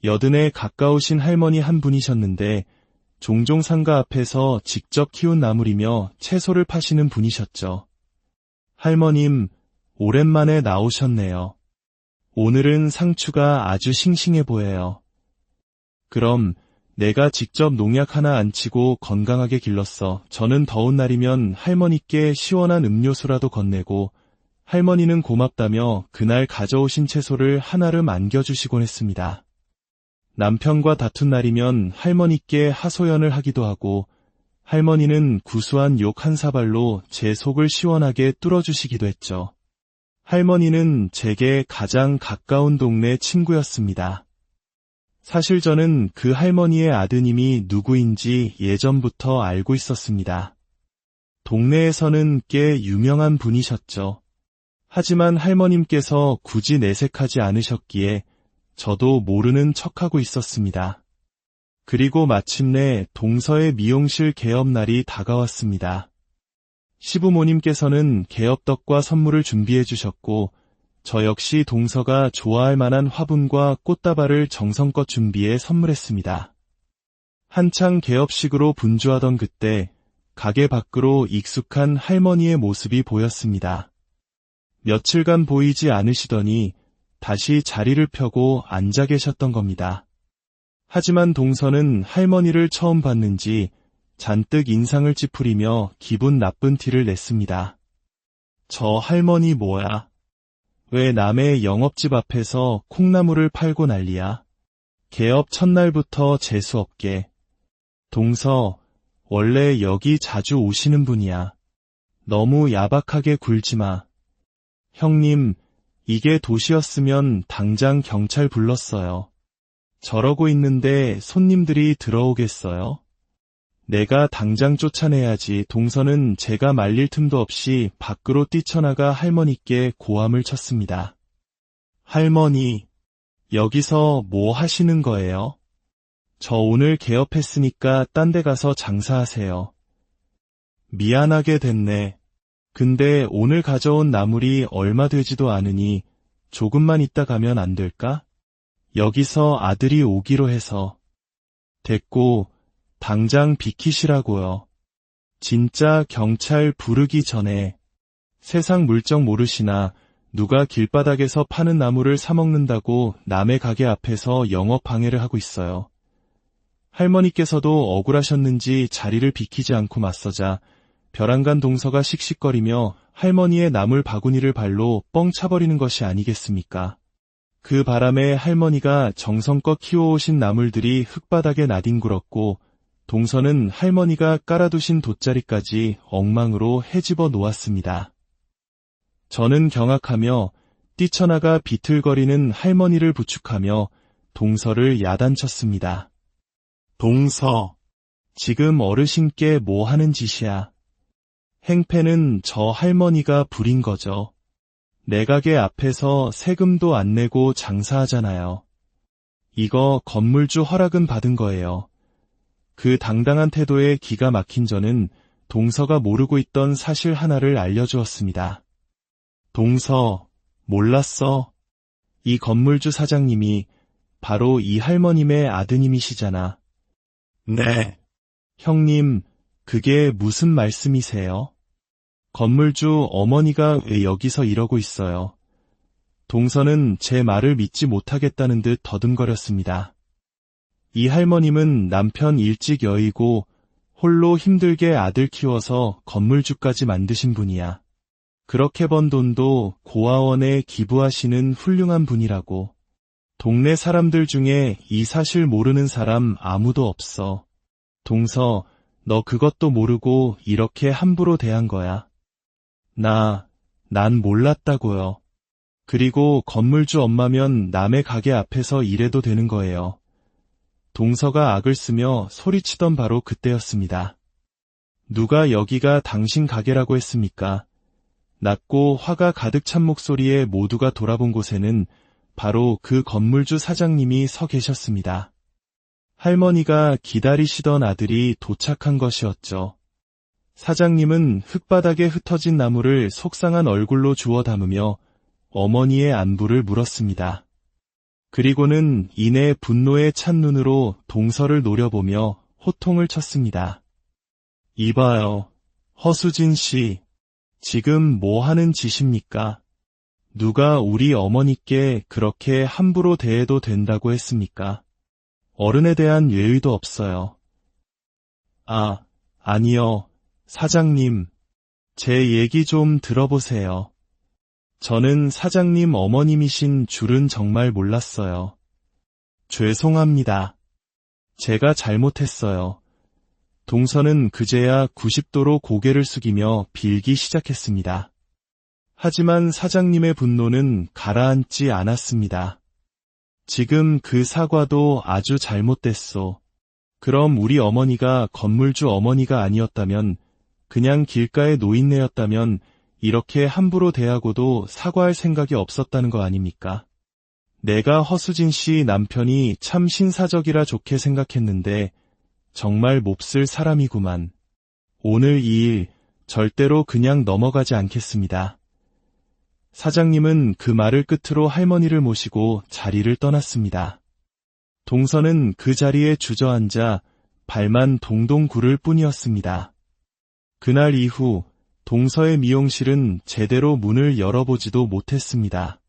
여든에 가까우신 할머니 한 분이셨는데 종종 상가 앞에서 직접 키운 나물이며 채소를 파시는 분이셨죠. 할머님, 오랜만에 나오셨네요. 오늘은 상추가 아주 싱싱해 보여요. 그럼 내가 직접 농약 하나 안 치고 건강하게 길렀어. 저는 더운 날이면 할머니께 시원한 음료수라도 건네고 할머니는 고맙다며 그날 가져오신 채소를 한아름 안겨주시곤 했습니다. 남편과 다툰 날이면 할머니께 하소연을 하기도 하고 할머니는 구수한 욕 한 사발로 제 속을 시원하게 뚫어주시기도 했죠. 할머니는 제게 가장 가까운 동네 친구였습니다. 사실 저는 그 할머니의 아드님이 누구인지 예전부터 알고 있었습니다. 동네에서는 꽤 유명한 분이셨죠. 하지만 할머님께서 굳이 내색하지 않으셨기에 저도 모르는 척하고 있었습니다. 그리고 마침내 동서의 미용실 개업 날이 다가왔습니다. 시부모님께서는 개업떡과 선물을 준비해 주셨고 저 역시 동서가 좋아할 만한 화분과 꽃다발을 정성껏 준비해 선물했습니다. 한창 개업식으로 분주하던 그때 가게 밖으로 익숙한 할머니의 모습이 보였습니다. 며칠간 보이지 않으시더니 다시 자리를 펴고 앉아 계셨던 겁니다. 하지만 동서는 할머니를 처음 봤는지 잔뜩 인상을 찌푸리며 기분 나쁜 티를 냈습니다. 저 할머니 뭐야? 왜 남의 영업집 앞에서 콩나물을 팔고 난리야? 개업 첫날부터 재수없게. 동서, 원래 여기 자주 오시는 분이야. 너무 야박하게 굴지 마. 형님, 이게 도시였으면 당장 경찰 불렀어요. 저러고 있는데 손님들이 들어오겠어요? 내가 당장 쫓아내야지. 동서는 제가 말릴 틈도 없이 밖으로 뛰쳐나가 할머니께 고함을 쳤습니다. 할머니, 여기서 뭐 하시는 거예요? 저 오늘 개업했으니까 딴 데 가서 장사하세요. 미안하게 됐네. 근데 오늘 가져온 나물이 얼마 되지도 않으니 조금만 있다 가면 안 될까? 여기서 아들이 오기로 해서. 됐고, 당장 비키시라고요. 진짜 경찰 부르기 전에. 세상 물정 모르시나 누가 길바닥에서 파는 나무를 사먹는다고 남의 가게 앞에서 영업 방해를 하고 있어요. 할머니께서도 억울하셨는지 자리를 비키지 않고 맞서자 벼랑간 동서가 씩씩거리며 할머니의 나물 바구니를 발로 뻥 차버리는 것이 아니겠습니까? 그 바람에 할머니가 정성껏 키워오신 나물들이 흙바닥에 나뒹굴었고 동서는 할머니가 깔아두신 돗자리까지 엉망으로 헤집어 놓았습니다. 저는 경악하며 뛰쳐나가 비틀거리는 할머니를 부축하며 동서를 야단쳤습니다. 동서, 지금 어르신께 뭐 하는 짓이야? 행패는 저 할머니가 부린 거죠. 내 가게 앞에서 세금도 안 내고 장사하잖아요. 이거 건물주 허락은 받은 거예요. 그 당당한 태도에 기가 막힌 저는 동서가 모르고 있던 사실 하나를 알려주었습니다. 동서, 몰랐어? 이 건물주 사장님이 바로 이 할머님의 아드님이시잖아. 네. 형님, 그게 무슨 말씀이세요? 건물주 어머니가 왜 여기서 이러고 있어요? 동서는 제 말을 믿지 못하겠다는 듯 더듬거렸습니다. 이 할머님은 남편 일찍 여의고 홀로 힘들게 아들 키워서 건물주까지 만드신 분이야. 그렇게 번 돈도 고아원에 기부하시는 훌륭한 분이라고. 동네 사람들 중에 이 사실 모르는 사람 아무도 없어. 동서, 너 그것도 모르고 이렇게 함부로 대한 거야. 난 몰랐다고요. 그리고 건물주 엄마면 남의 가게 앞에서 일해도 되는 거예요. 동서가 악을 쓰며 소리치던 바로 그때였습니다. 누가 여기가 당신 가게라고 했습니까? 낮고 화가 가득 찬 목소리에 모두가 돌아본 곳에는 바로 그 건물주 사장님이 서 계셨습니다. 할머니가 기다리시던 아들이 도착한 것이었죠. 사장님은 흙바닥에 흩어진 나무를 속상한 얼굴로 주워 담으며 어머니의 안부를 물었습니다. 그리고는 이내 분노에 찬 눈으로 동서를 노려보며 호통을 쳤습니다. 이봐요, 허수진 씨, 지금 뭐 하는 짓입니까? 누가 우리 어머니께 그렇게 함부로 대해도 된다고 했습니까? 어른에 대한 예의도 없어요. 아니요, 사장님, 제 얘기 좀 들어보세요. 저는 사장님 어머님이신 줄은 정말 몰랐어요. 죄송합니다. 제가 잘못했어요. 동서는 그제야 90도로 고개를 숙이며 빌기 시작했습니다. 하지만 사장님의 분노는 가라앉지 않았습니다. 지금 그 사과도 아주 잘못됐소. 그럼 우리 어머니가 건물주 어머니가 아니었다면, 그냥 길가의 노인네였다면 이렇게 함부로 대하고도 사과할 생각이 없었다는 거 아닙니까? 내가 허수진 씨 남편이 참 신사적이라 좋게 생각했는데 정말 몹쓸 사람이구만. 오늘 이 일 절대로 그냥 넘어가지 않겠습니다. 사장님은 그 말을 끝으로 할머니를 모시고 자리를 떠났습니다. 동서는 그 자리에 주저앉아 발만 동동 구를 뿐이었습니다. 그날 이후 동서의 미용실은 제대로 문을 열어보지도 못했습니다.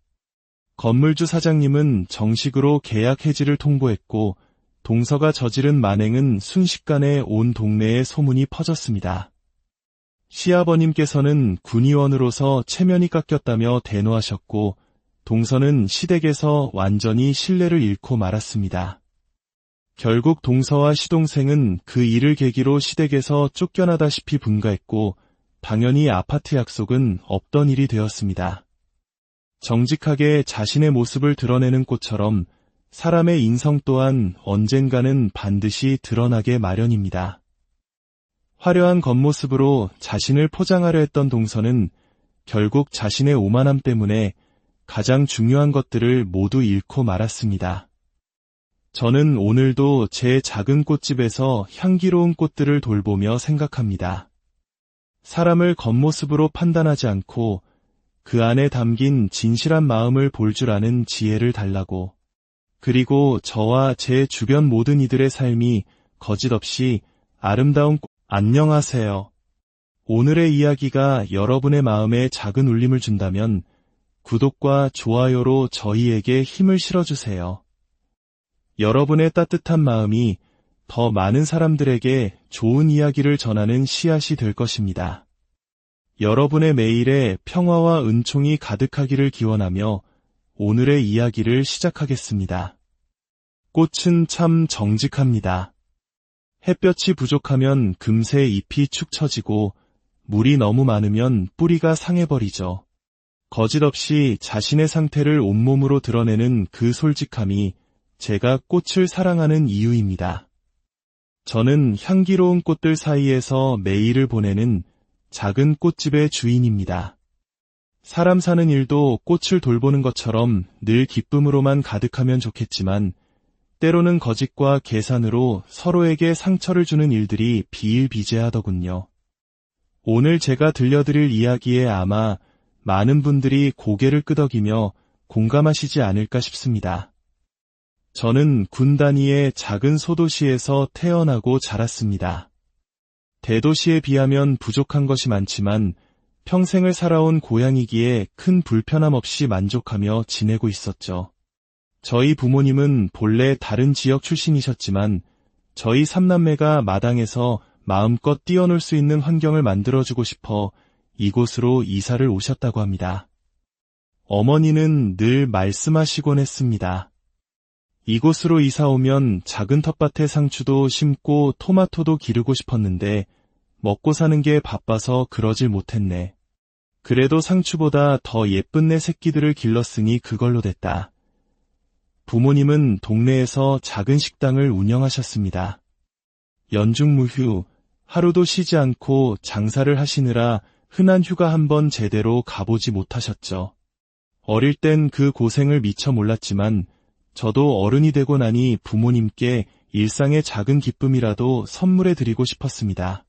건물주 사장님은 정식으로 계약 해지를 통보했고 동서가 저지른 만행은 순식간에 온 동네에 소문이 퍼졌습니다. 시아버님께서는 군의원으로서 체면이 깎였다며 대노하셨고 동서는 시댁에서 완전히 신뢰를 잃고 말았습니다. 결국 동서와 시동생은 그 일을 계기로 시댁에서 쫓겨나다시피 분가했고 당연히 아파트 약속은 없던 일이 되었습니다. 정직하게 자신의 모습을 드러내는 꽃처럼 사람의 인성 또한 언젠가는 반드시 드러나게 마련입니다. 화려한 겉모습으로 자신을 포장하려 했던 동서는 결국 자신의 오만함 때문에 가장 중요한 것들을 모두 잃고 말았습니다. 저는 오늘도 제 작은 꽃집에서 향기로운 꽃들을 돌보며 생각합니다. 사람을 겉모습으로 판단하지 않고 그 안에 담긴 진실한 마음을 볼 줄 아는 지혜를 달라고. 그리고 저와 제 주변 모든 이들의 삶이 거짓없이 아름다운 안녕하세요. 오늘의 이야기가 여러분의 마음에 작은 울림을 준다면 구독과 좋아요로 저희에게 힘을 실어주세요. 여러분의 따뜻한 마음이 더 많은 사람들에게 좋은 이야기를 전하는 씨앗이 될 것입니다. 여러분의 매일에 평화와 은총이 가득하기를 기원하며 오늘의 이야기를 시작하겠습니다. 꽃은 참 정직합니다. 햇볕이 부족하면 금세 잎이 축 처지고 물이 너무 많으면 뿌리가 상해버리죠. 거짓없이 자신의 상태를 온몸으로 드러내는 그 솔직함이 제가 꽃을 사랑하는 이유입니다. 저는 향기로운 꽃들 사이에서 매일을 보내는 작은 꽃집의 주인입니다. 사람 사는 일도 꽃을 돌보는 것처럼 늘 기쁨으로만 가득하면 좋겠지만 때로는 거짓과 계산으로 서로에게 상처를 주는 일들이 비일비재하더군요. 오늘 제가 들려드릴 이야기에 아마 많은 분들이 고개를 끄덕이며 공감하시지 않을까 싶습니다. 저는 군 단위의 작은 소도시에서 태어나고 자랐습니다. 대도시에 비하면 부족한 것이 많지만 평생을 살아온 고향이기에 큰 불편함 없이 만족하며 지내고 있었죠. 저희 부모님은 본래 다른 지역 출신이셨지만 저희 삼남매가 마당에서 마음껏 뛰어놀 수 있는 환경을 만들어주고 싶어 이곳으로 이사를 오셨다고 합니다. 어머니는 늘 말씀하시곤 했습니다. 이곳으로 이사 오면 작은 텃밭에 상추도 심고 토마토도 기르고 싶었는데 먹고 사는 게 바빠서 그러질 못했네. 그래도 상추보다 더 예쁜 내 새끼들을 길렀으니 그걸로 됐다. 부모님은 동네에서 작은 식당을 운영하셨습니다. 연중무휴, 하루도 쉬지 않고 장사를 하시느라 흔한 휴가 한번 제대로 가보지 못하셨죠. 어릴 땐 그 고생을 미처 몰랐지만 저도 어른이 되고 나니 부모님께 일상의 작은 기쁨이라도 선물해 드리고 싶었습니다.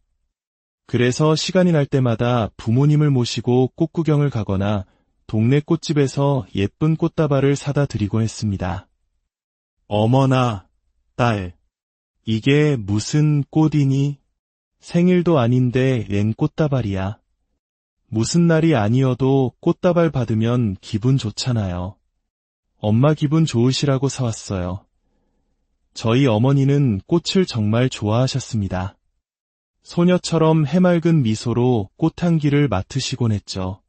그래서 시간이 날 때마다 부모님을 모시고 꽃구경을 가거나 동네 꽃집에서 예쁜 꽃다발을 사다 드리곤 했습니다. 어머나, 딸, 이게 무슨 꽃이니? 생일도 아닌데 웬 꽃다발이야. 무슨 날이 아니어도 꽃다발 받으면 기분 좋잖아요. 엄마 기분 좋으시라고 사왔어요. 저희 어머니는 꽃을 정말 좋아하셨습니다. 소녀처럼 해맑은 미소로 꽃향기를 맡으시곤 했죠.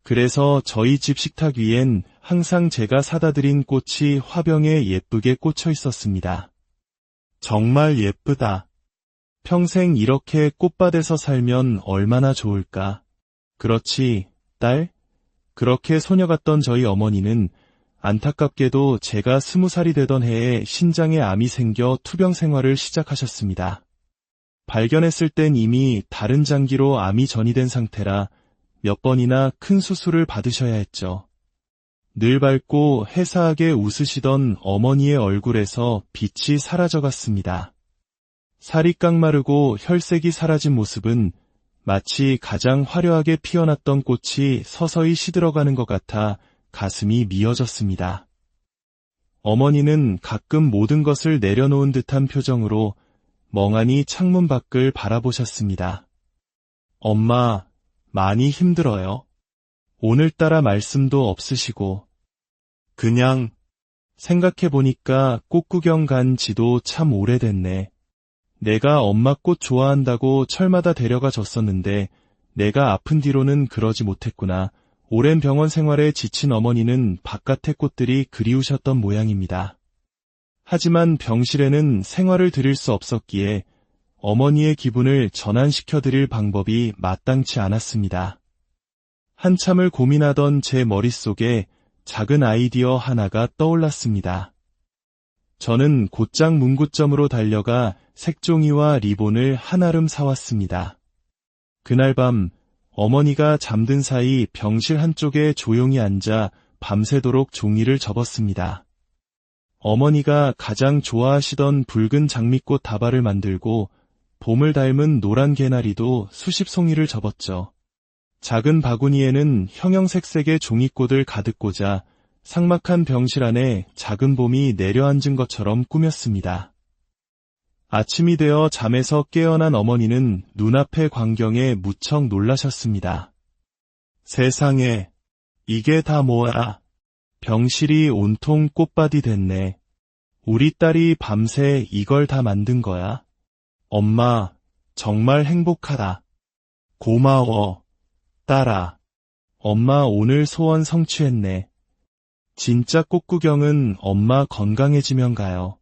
그래서 저희 집 식탁 위엔 항상 제가 사다 드린 꽃이 화병에 예쁘게 꽂혀 있었습니다. 정말 예쁘다. 평생 이렇게 꽃밭에서 살면 얼마나 좋을까. 그렇지, 딸? 그렇게 소녀 같던 저희 어머니는 안타깝게도 제가 20살이 되던 해에 신장에 암이 생겨 투병 생활을 시작하셨습니다. 발견했을 땐 이미 다른 장기로 암이 전이된 상태라 몇 번이나 큰 수술을 받으셔야 했죠. 늘 밝고 해사하게 웃으시던 어머니의 얼굴에서 빛이 사라져갔습니다. 살이 깡마르고 혈색이 사라진 모습은 마치 가장 화려하게 피어났던 꽃이 서서히 시들어가는 것 같아 가슴이 미어졌습니다. 어머니는 가끔 모든 것을 내려놓은 듯한 표정으로 멍하니 창문 밖을 바라보셨습니다. 엄마, 많이 힘들어요. 오늘따라 말씀도 없으시고. 그냥 생각해보니까 꽃구경 간 지도 참 오래됐네. 내가 엄마 꽃 좋아한다고 철마다 데려가 줬었는데 내가 아픈 뒤로는 그러지 못했구나. 오랜 병원 생활에 지친 어머니는 바깥의 꽃들이 그리우셨던 모양입니다. 하지만 병실에는 생활을 드릴 수 없었기에 어머니의 기분을 전환시켜드릴 방법이 마땅치 않았습니다. 한참을 고민하던 제 머릿속에 작은 아이디어 하나가 떠올랐습니다. 저는 곧장 문구점으로 달려가 색종이와 리본을 한아름 사왔습니다. 그날 밤 어머니가 잠든 사이 병실 한쪽에 조용히 앉아 밤새도록 종이를 접었습니다. 어머니가 가장 좋아하시던 붉은 장미꽃 다발을 만들고 봄을 닮은 노란 개나리도 수십 송이를 접었죠. 작은 바구니에는 형형색색의 종이꽃을 가득 꽂아 삭막한 병실 안에 작은 봄이 내려앉은 것처럼 꾸몄습니다. 아침이 되어 잠에서 깨어난 어머니는 눈앞의 광경에 무척 놀라셨습니다. 세상에, 이게 다 뭐야? 병실이 온통 꽃밭이 됐네. 우리 딸이 밤새 이걸 다 만든 거야? 엄마, 정말 행복하다. 고마워, 딸아. 엄마 오늘 소원 성취했네. 진짜 꽃 구경은 엄마 건강해지면 가요.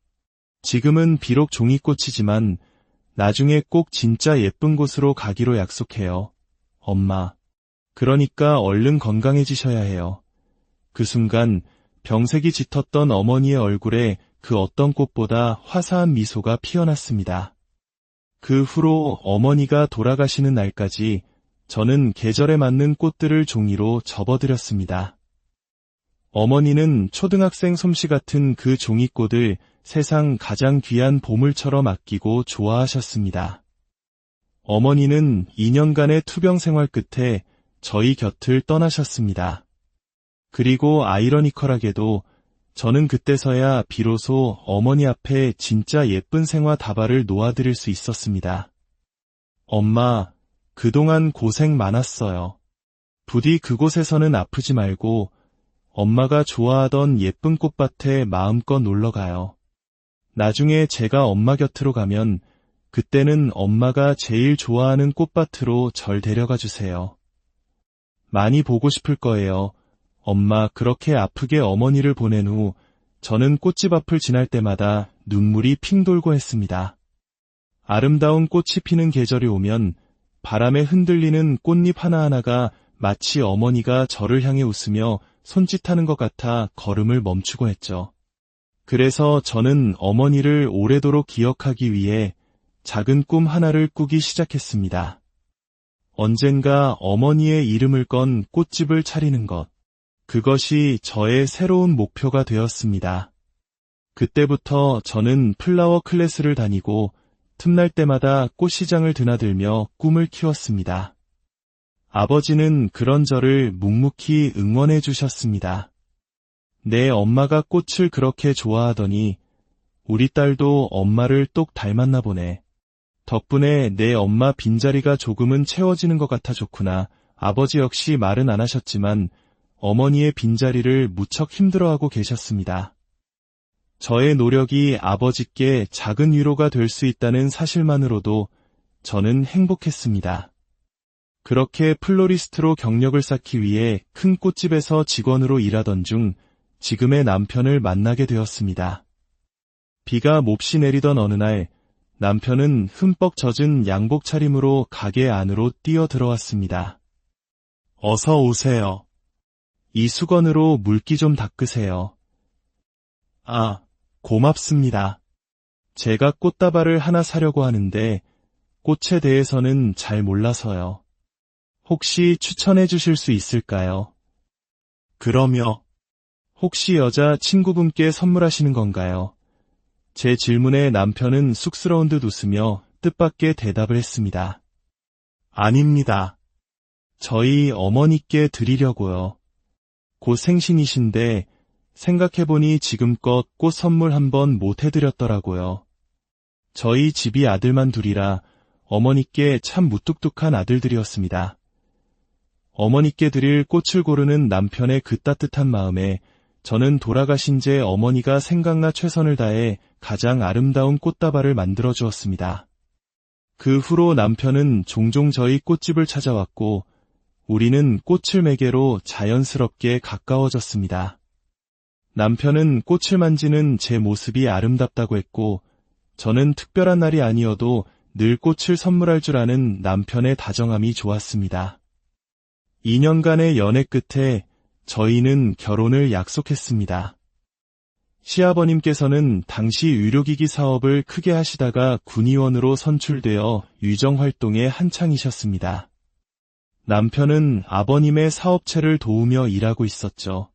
지금은 비록 종이꽃이지만 나중에 꼭 진짜 예쁜 곳으로 가기로 약속해요. 엄마. 그러니까 얼른 건강해지셔야 해요. 그 순간 병색이 짙었던 어머니의 얼굴에 그 어떤 꽃보다 화사한 미소가 피어났습니다. 그 후로 어머니가 돌아가시는 날까지 저는 계절에 맞는 꽃들을 종이로 접어드렸습니다. 어머니는 초등학생 솜씨 같은 그 종이꽃을 세상 가장 귀한 보물처럼 아끼고 좋아하셨습니다. 어머니는 2년간의 투병 생활 끝에 저희 곁을 떠나셨습니다. 그리고 아이러니컬하게도 저는 그때서야 비로소 어머니 앞에 진짜 예쁜 생화 다발을 놓아드릴 수 있었습니다. 엄마, 그동안 고생 많았어요. 부디 그곳에서는 아프지 말고 엄마가 좋아하던 예쁜 꽃밭에 마음껏 놀러가요. 나중에 제가 엄마 곁으로 가면 그때는 엄마가 제일 좋아하는 꽃밭으로 절 데려가 주세요. 많이 보고 싶을 거예요. 엄마 그렇게 아프게 어머니를 보낸 후 저는 꽃집 앞을 지날 때마다 눈물이 핑 돌고 했습니다. 아름다운 꽃이 피는 계절이 오면 바람에 흔들리는 꽃잎 하나하나가 마치 어머니가 저를 향해 웃으며 손짓하는 것 같아 걸음을 멈추고 했죠. 그래서 저는 어머니를 오래도록 기억하기 위해 작은 꿈 하나를 꾸기 시작했습니다. 언젠가 어머니의 이름을 건 꽃집을 차리는 것. 그것이 저의 새로운 목표가 되었습니다. 그때부터 저는 플라워 클래스를 다니고 틈날 때마다 꽃시장을 드나들며 꿈을 키웠습니다. 아버지는 그런 저를 묵묵히 응원해 주셨습니다. 내 엄마가 꽃을 그렇게 좋아하더니 우리 딸도 엄마를 똑 닮았나 보네. 덕분에 내 엄마 빈자리가 조금은 채워지는 것 같아 좋구나. 아버지 역시 말은 안 하셨지만 어머니의 빈자리를 무척 힘들어하고 계셨습니다. 저의 노력이 아버지께 작은 위로가 될 수 있다는 사실만으로도 저는 행복했습니다. 그렇게 플로리스트로 경력을 쌓기 위해 큰 꽃집에서 직원으로 일하던 중 지금의 남편을 만나게 되었습니다. 비가 몹시 내리던 어느 날 남편은 흠뻑 젖은 양복 차림으로 가게 안으로 뛰어 들어왔습니다. 어서 오세요. 이 수건으로 물기 좀 닦으세요. 아, 고맙습니다. 제가 꽃다발을 하나 사려고 하는데 꽃에 대해서는 잘 몰라서요. 혹시 추천해 주실 수 있을까요? 그럼요. 혹시 여자 친구분께 선물하시는 건가요? 제 질문에 남편은 쑥스러운 듯 웃으며 뜻밖의 대답을 했습니다. 아닙니다. 저희 어머니께 드리려고요. 곧 생신이신데 생각해보니 지금껏 꽃 선물 한번 못 해드렸더라고요. 저희 집이 아들만 둘이라 어머니께 참 무뚝뚝한 아들들이었습니다. 어머니께 드릴 꽃을 고르는 남편의 그 따뜻한 마음에 저는 돌아가신 제 어머니가 생각나 최선을 다해 가장 아름다운 꽃다발을 만들어 주었습니다. 그 후로 남편은 종종 저희 꽃집을 찾아왔고 우리는 꽃을 매개로 자연스럽게 가까워졌습니다. 남편은 꽃을 만지는 제 모습이 아름답다고 했고 저는 특별한 날이 아니어도 늘 꽃을 선물할 줄 아는 남편의 다정함이 좋았습니다. 2년간의 연애 끝에 저희는 결혼을 약속했습니다. 시아버님께서는 당시 의료기기 사업을 크게 하시다가 군의원으로 선출되어 유정활동에 한창이셨습니다. 남편은 아버님의 사업체를 도우며 일하고 있었죠.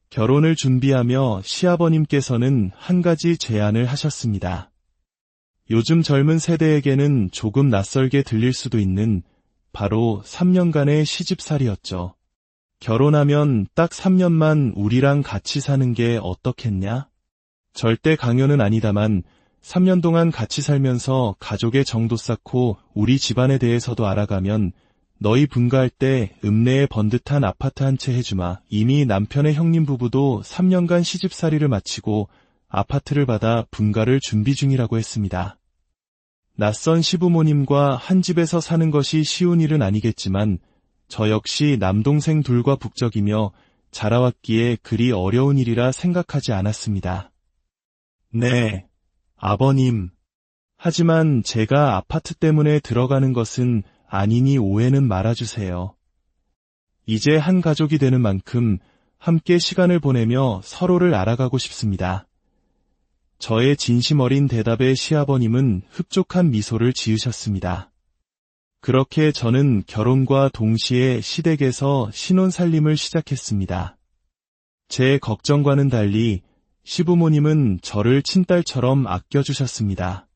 결혼을 준비하며 시아버님께서는 한 가지 제안을 하셨습니다. 요즘 젊은 세대에게는 조금 낯설게 들릴 수도 있는 바로 3년간의 시집살이였죠. 결혼하면 딱 3년만 우리랑 같이 사는 게 어떻겠냐? 절대 강요는 아니다만 3년 동안 같이 살면서 가족의 정도 쌓고 우리 집안에 대해서도 알아가면 너희 분가할 때 읍내에 번듯한 아파트 한 채 해주마. 이미 남편의 형님 부부도 3년간 시집살이를 마치고 아파트를 받아 분가를 준비 중이라고 했습니다. 낯선 시부모님과 한 집에서 사는 것이 쉬운 일은 아니겠지만 저 역시 남동생 둘과 북적이며 자라왔기에 그리 어려운 일이라 생각하지 않았습니다. 네, 아버님. 하지만 제가 아파트 때문에 들어가는 것은 아니니 오해는 말아주세요. 이제 한 가족이 되는 만큼 함께 시간을 보내며 서로를 알아가고 싶습니다. 저의 진심 어린 대답에 시아버님은 흡족한 미소를 지으셨습니다. 그렇게 저는 결혼과 동시에 시댁에서 신혼살림을 시작했습니다. 제 걱정과는 달리 시부모님은 저를 친딸처럼 아껴주셨습니다.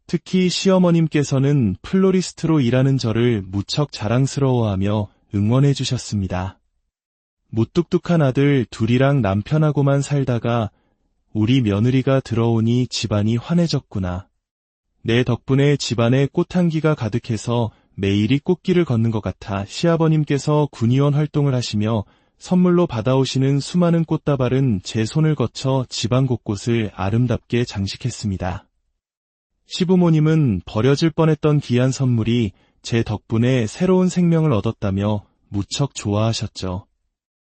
특히 시어머님께서는 플로리스트로 일하는 저를 무척 자랑스러워하며 응원해 주셨습니다. 무뚝뚝한 아들 둘이랑 남편하고만 살다가 우리 며느리가 들어오니 집안이 환해졌구나. 내 덕분에 집안에 꽃향기가 가득해서 매일이 꽃길을 걷는 것 같아. 시아버님께서 군의원 활동을 하시며 선물로 받아오시는 수많은 꽃다발은 제 손을 거쳐 집안 곳곳을 아름답게 장식했습니다. 시부모님은 버려질 뻔했던 귀한 선물이 제 덕분에 새로운 생명을 얻었다며 무척 좋아하셨죠.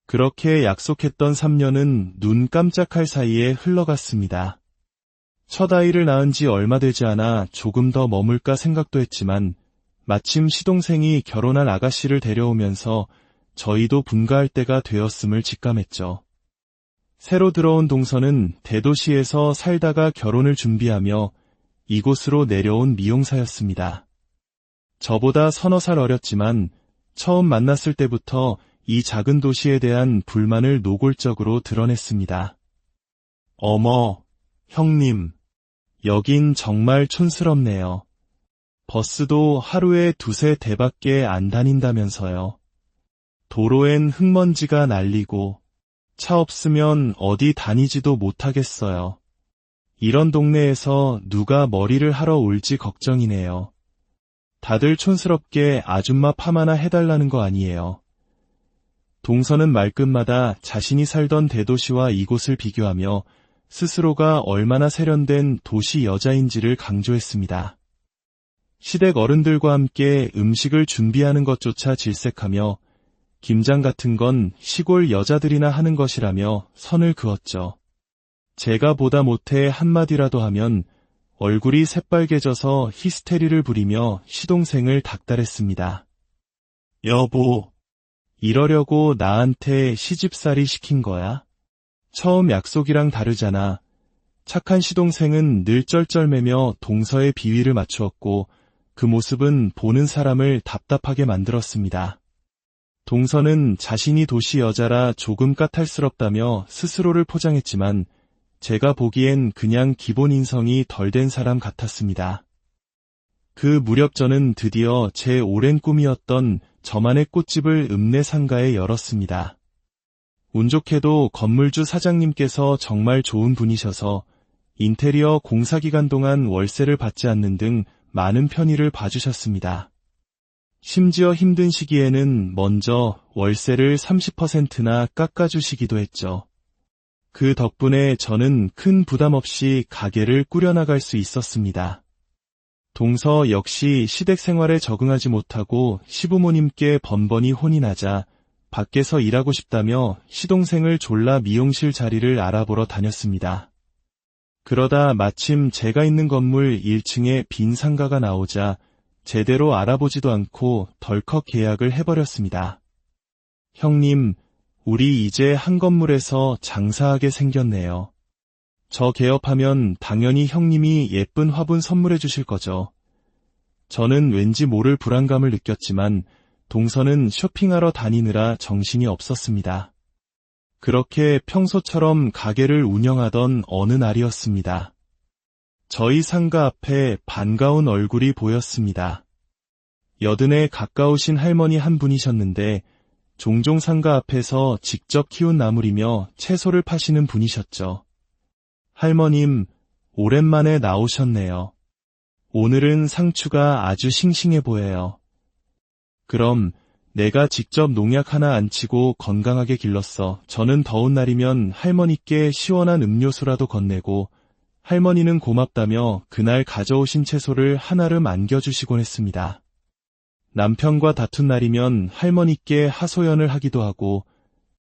그렇게 약속했던 3년은 눈 깜짝할 사이에 흘러갔습니다. 첫 아이를 낳은 지 얼마 되지 않아 조금 더 머물까 생각도 했지만 마침 시동생이 결혼할 아가씨를 데려오면서 저희도 분가할 때가 되었음을 직감했죠. 새로 들어온 동서는 대도시에서 살다가 결혼을 준비하며 이곳으로 내려온 미용사였습니다. 저보다 서너 살 어렸지만 처음 만났을 때부터 이 작은 도시에 대한 불만을 노골적으로 드러냈습니다. 어머, 형님, 여긴 정말 촌스럽네요. 버스도 하루에 두세 대밖에 안 다닌다면서요. 도로엔 흙먼지가 날리고 차 없으면 어디 다니지도 못하겠어요. 이런 동네에서 누가 머리를 하러 올지 걱정이네요. 다들 촌스럽게 아줌마 파마나 해달라는 거 아니에요. 동서는 말끝마다 자신이 살던 대도시와 이곳을 비교하며 스스로가 얼마나 세련된 도시 여자인지를 강조했습니다. 시댁 어른들과 함께 음식을 준비하는 것조차 질색하며 김장 같은 건 시골 여자들이나 하는 것이라며 선을 그었죠. 제가 보다 못해 한마디라도 하면 얼굴이 새빨개져서 히스테리를 부리며 시동생을 닥달했습니다. 여보, 이러려고 나한테 시집살이 시킨 거야? 처음 약속이랑 다르잖아. 착한 시동생은 늘 쩔쩔매며 동서의 비위를 맞추었고 그 모습은 보는 사람을 답답하게 만들었습니다. 동서는 자신이 도시 여자라 조금 까탈스럽다며 스스로를 포장했지만 제가 보기엔 그냥 기본 인성이 덜 된 사람 같았습니다. 그 무렵 저는 드디어 제 오랜 꿈이었던 저만의 꽃집을 읍내 상가에 열었습니다. 운 좋게도 건물주 사장님께서 정말 좋은 분이셔서 인테리어 공사 기간 동안 월세를 받지 않는 등 많은 편의를 봐주셨습니다. 심지어 힘든 시기에는 먼저 월세를 30%나 깎아주시기도 했죠. 그 덕분에 저는 큰 부담 없이 가게를 꾸려나갈 수 있었습니다. 동서 역시 시댁 생활에 적응하지 못하고 시부모님께 번번이 혼이 나자 밖에서 일하고 싶다며 시동생을 졸라 미용실 자리를 알아보러 다녔습니다. 그러다 마침 제가 있는 건물 1층에 빈 상가가 나오자 제대로 알아보지도 않고 덜컥 계약을 해버렸습니다. 형님, 우리 이제 한 건물에서 장사하게 생겼네요. 저 개업하면 당연히 형님이 예쁜 화분 선물해 주실 거죠. 저는 왠지 모를 불안감을 느꼈지만 동서는 쇼핑하러 다니느라 정신이 없었습니다. 그렇게 평소처럼 가게를 운영하던 어느 날이었습니다. 저희 상가 앞에 반가운 얼굴이 보였습니다. 여든에 가까우신 할머니 한 분이셨는데 종종 상가 앞에서 직접 키운 나물이며 채소를 파시는 분이셨죠. 할머님, 오랜만에 나오셨네요. 오늘은 상추가 아주 싱싱해 보여요. 그럼 내가 직접 농약 하나 안 치고 건강하게 길렀어. 저는 더운 날이면 할머니께 시원한 음료수라도 건네고 할머니는 고맙다며 그날 가져오신 채소를 한아름 안겨주시곤 했습니다. 남편과 다툰 날이면 할머니께 하소연을 하기도 하고